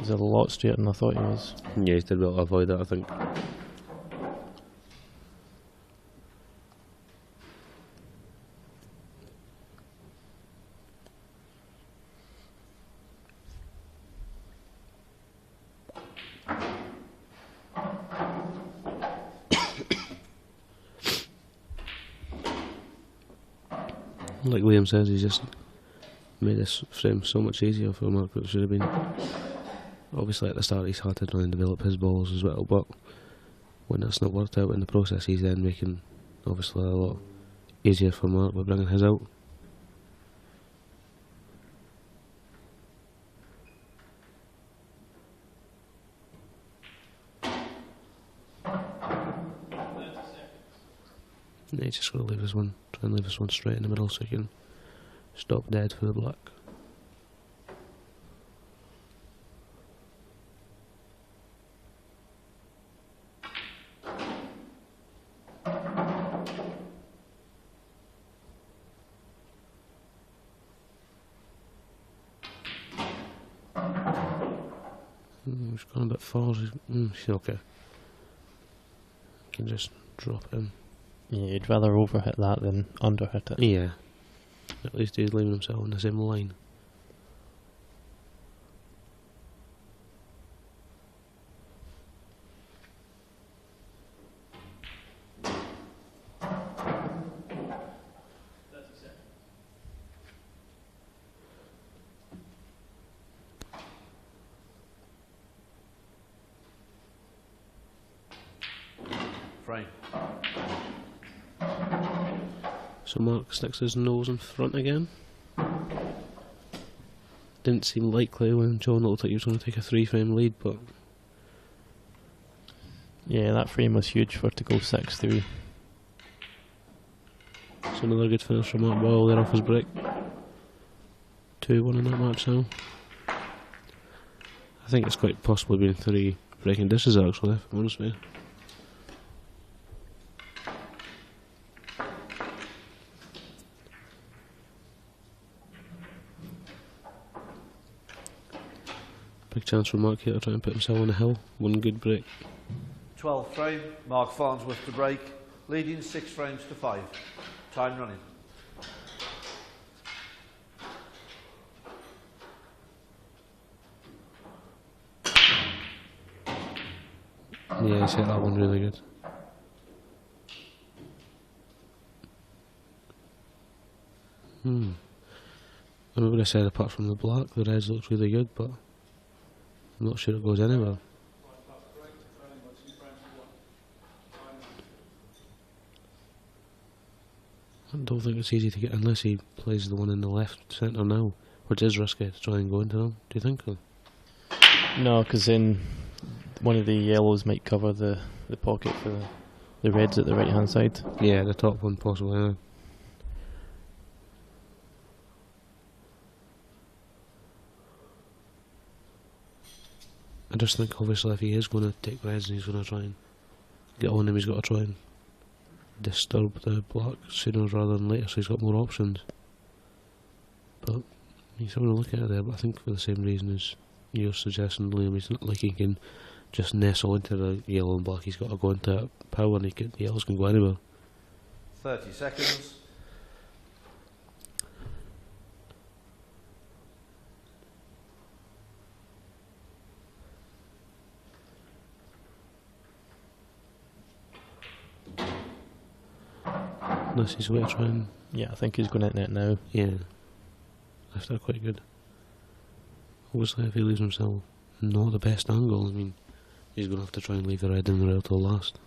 He's a lot straighter than I thought he was. Yeah, he did well to avoid that, I think. Like Liam says, he's just made this frame so much easier for Mark than it should have been. Obviously at the start he's had to try and develop his balls as well, but when that's not worked out in the process, he's then making obviously a lot easier for Mark by bringing his out. Yeah, he's just got to leave this one, try and leave this one straight in the middle so he can stop dead for the black. He's gone a bit far. She's okay. Can just drop it in. Yeah, you'd rather overhit that than underhit it. Yeah. At least he's leaving himself on the same line. Frame. So Mark sticks his nose in front again. Didn't seem likely when John looked like he was going to take a 3-frame lead, but yeah, that frame was huge for it to go 6-3. it's another good finish from Mark Boyle there off his break. 2-1 in that match now. I think it's quite possibly been 3 breaking dishes actually, if I'm honest with you. Big chance for Mark here to try and put himself on a hill. One good break. 12th frame, Mark Farnsworth to break, leading 6 frames to 5. Time running. Yeah, he's hit that one really good. I would have said apart from the black, the reds looks really good, but I'm not sure it goes anywhere. I don't think it's easy to get unless he plays the one in the left centre now, which is risky to try and go into them. Do you think so? No, because then one of the yellows might cover the pocket for The red's at the right hand side. Yeah, the top one possibly. Yeah. I just think obviously if he is going to take reds and he's going to try and get on him, he's got to try and disturb the black sooner rather than later, so he's got more options. But he's having a look at it there, but I think for the same reason as you're suggesting, Liam, he's not like he can just nestle into the yellow and black, he's got to go into that power and the yellows can go anywhere. 30 seconds. Unless he's way to try and... Yeah, I think he's going into it now. Yeah. That's still quite good. Obviously if he leaves himself not the best angle, I mean, he's going to have to try and leave the red in the rail till last.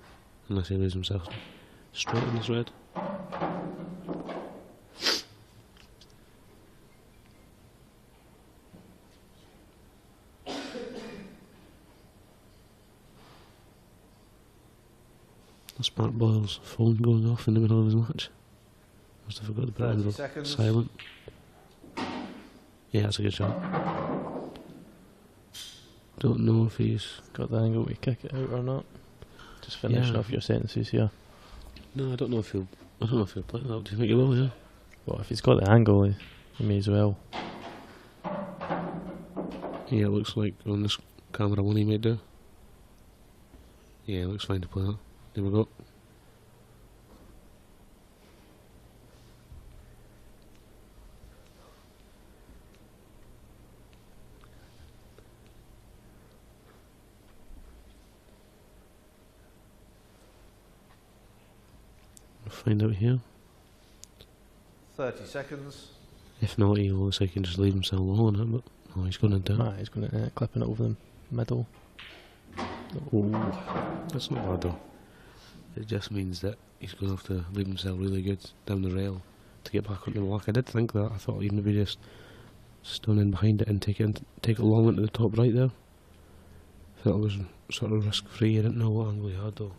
Unless he leaves himself straight in this red. That's Mark Boyle's phone going off in the middle of his match. Must have forgot to put it on silent. Yeah, that's a good shot. Don't know if he's got the angle to kick it out or not. Just finish off your sentences here. No, I don't know if he'll play that. Do you think he will? Yeah. Well, if he's got the angle, he may as well. Yeah, it looks like on this camera one he made there. Yeah, it looks fine to play that. There we go. We'll find out here. 30 seconds. If not, he looks like he can just leave himself alone, but no, he's going into it. Ah, he's going to clipping it over the middle. Oh, that's not bad though. It just means that he's going to have to leave himself really good down the rail to get back onto the block. I did think that. I thought he'd maybe just stun in behind it and take it long into the top right there. I thought it was sort of risk free. I didn't know what angle he had though.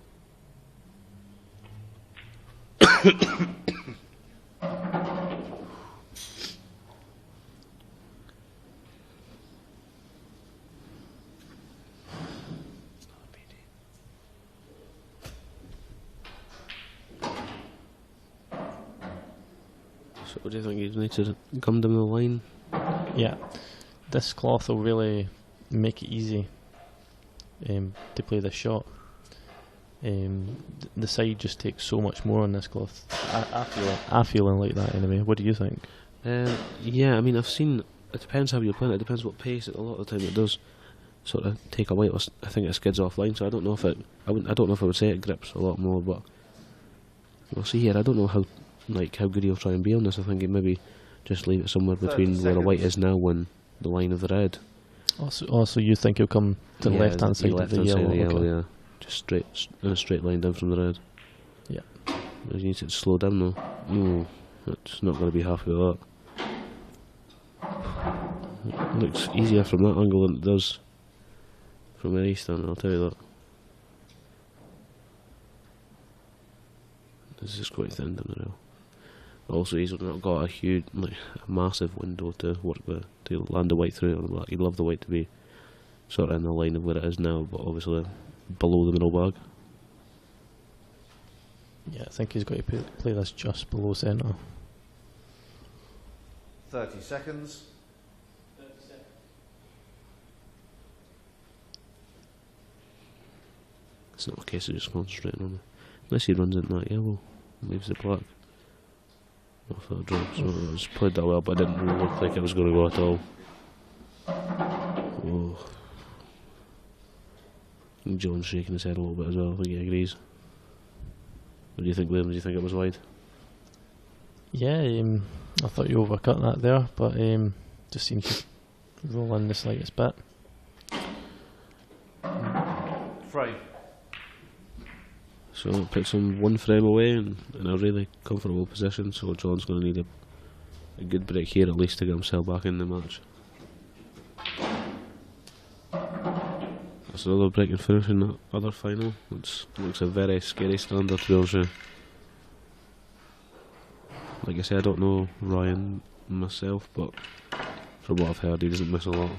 So what do you think? You need to come down the line? Yeah, this cloth will really make it easy to play this shot. The side just takes so much more on this cloth. I feel like that anyway. What do you think? Yeah, I mean I've seen. It depends how you're playing it. It depends what pace. A lot of the time it does sort of take a while. I think it skids offline. So I don't know if it. I don't know if I would say it grips a lot more, but we'll see here. I don't know how good he'll try and be on this. I think he'd maybe just leave it somewhere between where the white is now and the line of the red. Also, you think he'll come to the left hand side of the yellow? Okay. Yeah, just straight in a straight line down from the red. Yeah. He needs it to slow down though. No, it's not going to be happy with that. It looks easier from that angle than it does from where he's standing, I'll tell you that. This is quite thin down the rail. Also, he's not got a huge, a massive window to work with, to land the white through it on the black. He'd love the white to be sort of in the line of where it is now, but obviously below the middle bag. Yeah, I think he's got to play this just below centre. 30 seconds. It's not a case of just concentrating on it. Unless he runs into that yellow and leaves the black. I thought it dropped, so it was played that well, but it didn't really look like it was going to go at all. Oh. And John's shaking his head a little bit as well, I think he agrees. What do you think, Liam? Do you think it was wide? Yeah, I thought you overcut that there, but just seemed to roll in the slightest bit. Frame. So it puts him one frame away and in a really comfortable position, so John's going to need a good break here at least to get himself back in the match. That's another breaking finish in that other final. It looks a very scary standard, to be honest with you. Like I say, I don't know Ryan myself, but from what I've heard, he doesn't miss a lot.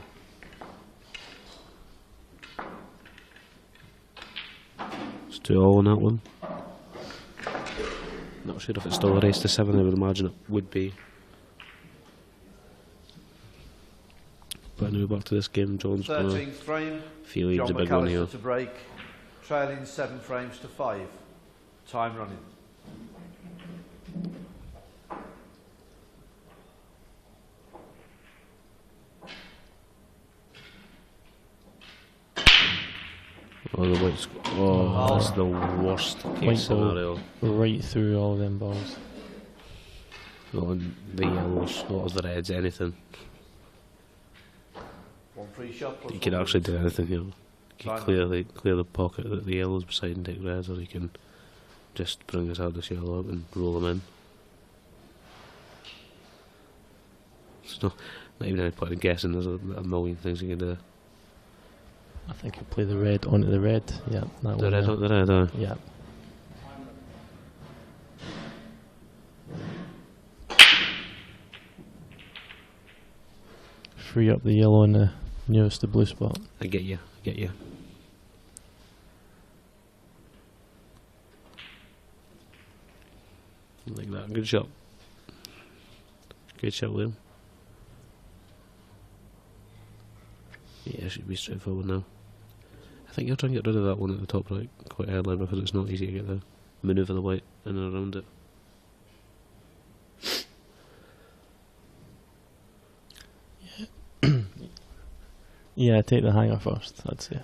It's 2-all on that one. Not sure if it's still a race to 7, I would imagine it would be. But anyway, back to this game. John's 13th frame. feel he's John a big one here. McAllister to break, trailing 7 frames to 5. Time running. Oh, the white's. Oh, that's the worst case scenario. Right through all of them balls. Not on the yellows, not on the reds, anything. One free shot. You can actually do anything, you know. You can clear the pocket that the yellows beside and take reds, or you can just bring his hardest yellow out and roll them in. It's not even any point in guessing, there's a million things you can do. I think he'll play the red onto the red. Yeah, that The one. red onto the red, Yeah. Free up the yellow in the nearest to blue spot. I get you, I get you. Like that, good shot. Good shot, Liam. Yeah, it should be straightforward now. I think you'll try and get rid of that one at the top right quite early because it's not easy to get the manoeuvre the white in and around it. Yeah, take the hanger first, I'd say.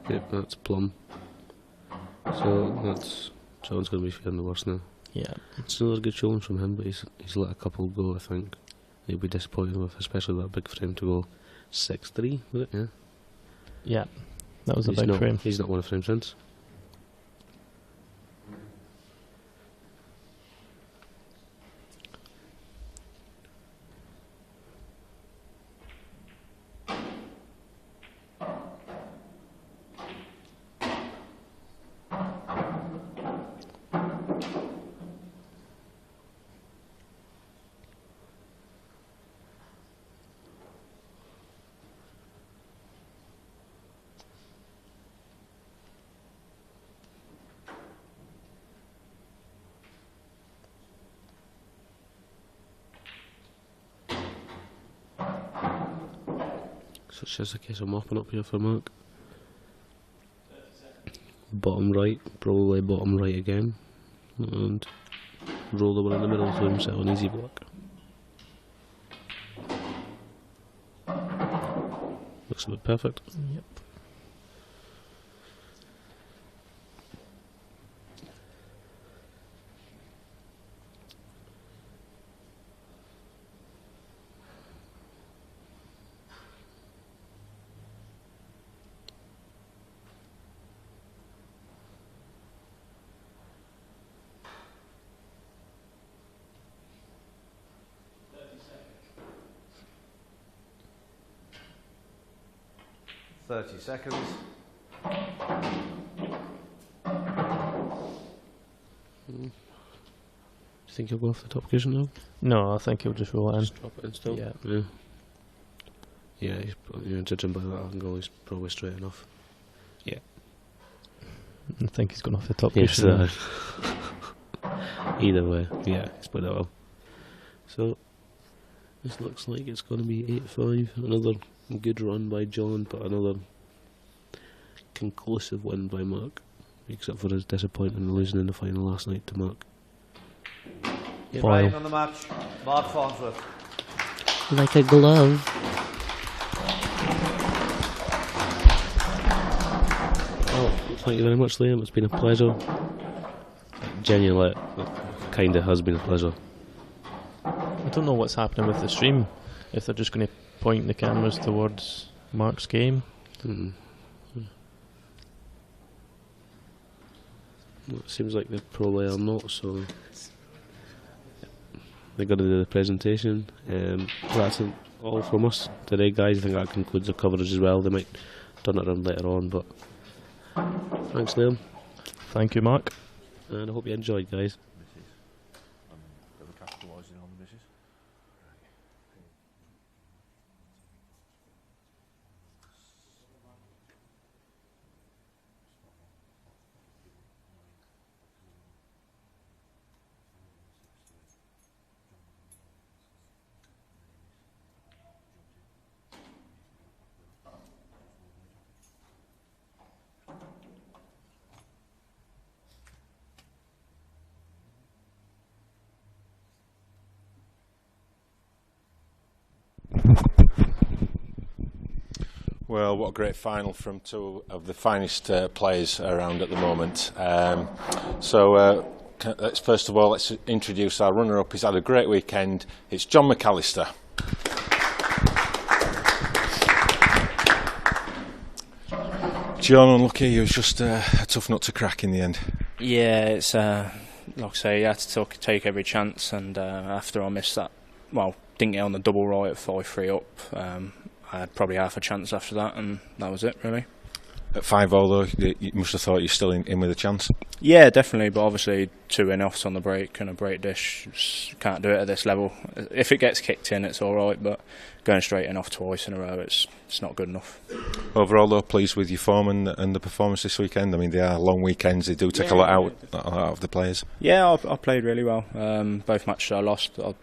Yep, that's plum. So that's John's going to be feeling the worst now. Yeah. It's another good showing from him, but he's let a couple go, I think. He'll be disappointed with, especially that big frame to go 6-3, was it? Yeah. Yeah, that was a He's big not, frame. He's not won a frame since. So it's just a case of mopping up here for Mark. Bottom right, probably bottom right again. And roll the one in the middle for himself an easy block. Looks a bit perfect. Yep. .30 seconds. Do you think he'll go off the top cushion now? No, I think he'll just roll it in. Just drop it in still? Yeah. Yeah, judging by that angle, he's probably straight enough. Yeah. I think he's gone off the top Yes, cushion. either way, yeah, he's put that well. So, this looks like it's going to be 8-5. Another good run by John, but another conclusive win by Mark, except for his disappointment in losing in the final last night to Mark. Playing on the match, Mark Farnsworth. Like a glove. Well, thank you very much, Liam. It's been a pleasure. Genuinely, it kind of has been a pleasure. I don't know what's happening with the stream. If they're just going to point the cameras towards Mark's game. Well, it seems like they probably are not, so they're going to do the presentation. That's all from us today, guys. I think that concludes the coverage as well. They might turn it around later on, but thanks, Liam. Thank you, Mark. And I hope you enjoyed, guys. Well, what a great final from two of the finest players around at the moment. Let's first of all, let's introduce our runner-up. He's had a great weekend. It's John McAllister. John, unlucky. He was just a tough nut to crack in the end. Yeah, it's like I say, you had to take every chance, and after I missed that, didn't get on the double right at 5-3 up. I had probably half a chance after that, and that was it, really. At 5-0, though, you must have thought you're still in with a chance. Yeah, definitely, but obviously 2 in-offs on the break and a break dish, just can't do it at this level. If it gets kicked in, it's all right, but going straight in off twice in a row, it's not good enough. Overall, though, pleased with your form and the performance this weekend. I mean, they are long weekends. They do take a lot out of the players. Yeah, I played really well. Both matches I lost, I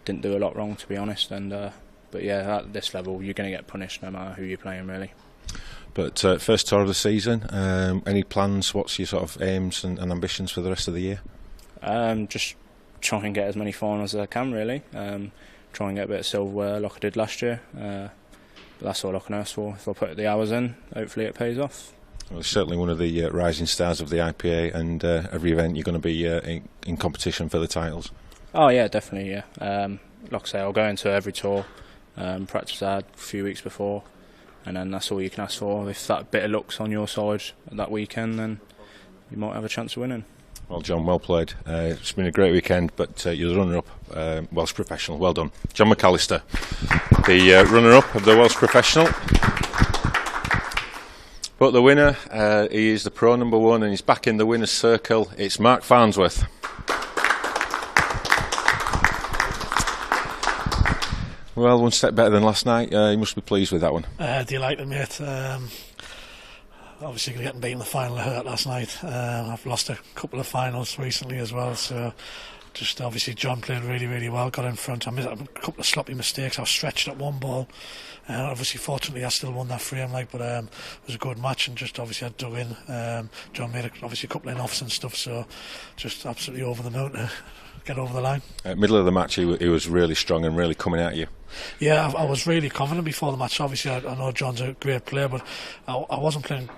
didn't do a lot wrong, to be honest, and. But yeah, at this level, you're going to get punished no matter who you're playing, really. But first tour of the season, any plans? What's your sort of aims and ambitions for the rest of the year? Just try and get as many finals as I can, really. Try and get a bit of silverware like I did last year. But that's all I can ask for. If I put the hours in, hopefully it pays off. Well, it's certainly one of the rising stars of the IPA, and every event you're going to be in competition for the titles. Oh yeah, definitely, yeah. Like I say, I'll go into every tour. Practice hard a few weeks before, and then that's all you can ask for. If that bit of luck's on your side that weekend, then you might have a chance of winning. Well, John, well played. It's been a great weekend, but you're the runner-up, Welsh Professional. Well done. John McAllister, the runner-up of the Welsh Professional. But the winner, he is the pro number 1, and he's back in the winner's circle. It's Mark Farnsworth. Well, one step better than last night. You must be pleased with that one. Delighted, mate. Obviously, getting beaten in the final hurt last night. I've lost a couple of finals recently as well, so just obviously John played really, really well. Got in front. I made a couple of sloppy mistakes. I was stretched at one ball. Obviously, fortunately, I still won that frame, but it was a good match, and just obviously I dug in. John made obviously a couple of offs and stuff, so just absolutely over the moon to get over the line. Middle of the match, he was really strong and really coming at you. Yeah, I was really confident before the match. Obviously, I know John's a great player, but I wasn't playing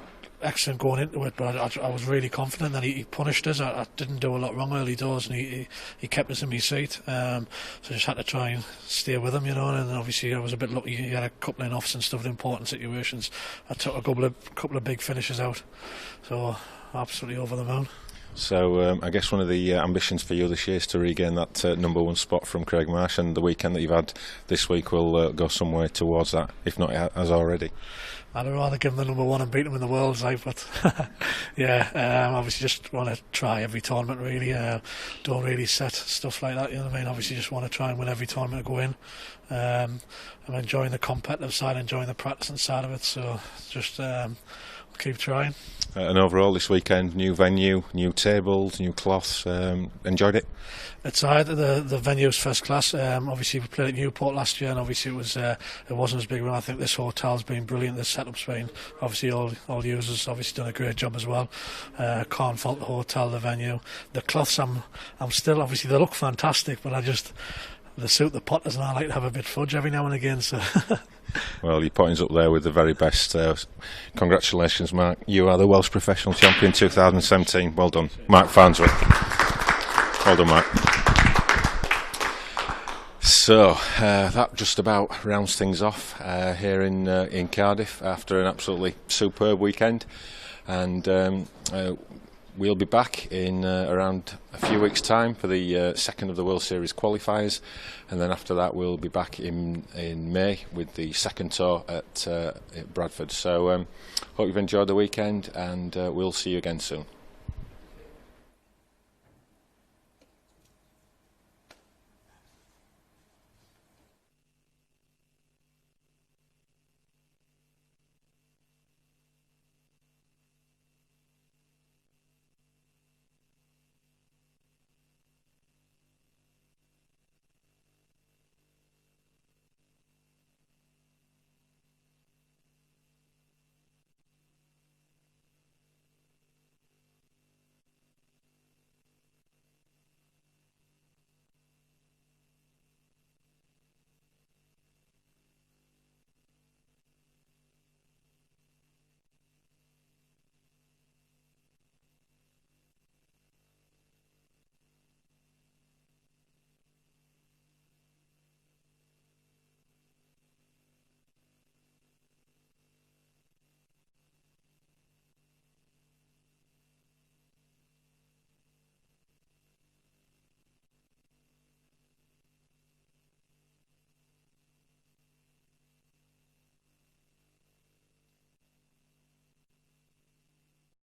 excellent going into it, but I was really confident that he punished us. I didn't do a lot wrong early doors, and he kept us in my seat. So I just had to try and stay with him, and obviously I was a bit lucky. He had a couple of offs and stuff in important situations. I took a couple of big finishes out, so absolutely over the moon. So I guess one of the ambitions for you this year is to regain that number 1 spot from Craig Marsh, and the weekend that you've had this week will go some way towards that, if not as already. I'd rather give him the number 1 and beat him in the world, but yeah, obviously just want to try every tournament, really. Don't really set stuff like that, obviously just want to try and win every tournament I go in. I'm enjoying the competitive side, enjoying the practicing side of it, so just keep trying. And overall this weekend, new venue, new tables, new cloths, enjoyed it? It's the venue's first class. Obviously we played at Newport last year, and obviously it wasn't as big a run. I think this hotel's been brilliant. The setup's been obviously all users obviously done a great job as well. Can't fault the hotel, the venue, the cloths. I'm still, obviously they look fantastic, but they suit the potters, and I like to have a bit of fudge every now and again. So. Well, your potting's up there with the very best. Congratulations, Mark. You are the Welsh Professional Champion 2017. Well done, Mark Farnsworth. Well done, Mark. So that just about rounds things off here in Cardiff after an absolutely superb weekend, and we'll be back in around a few weeks' time for the second of the World Series qualifiers, and then after that we'll be back in May with the second tour at Bradford. So hope you've enjoyed the weekend, and we'll see you again soon.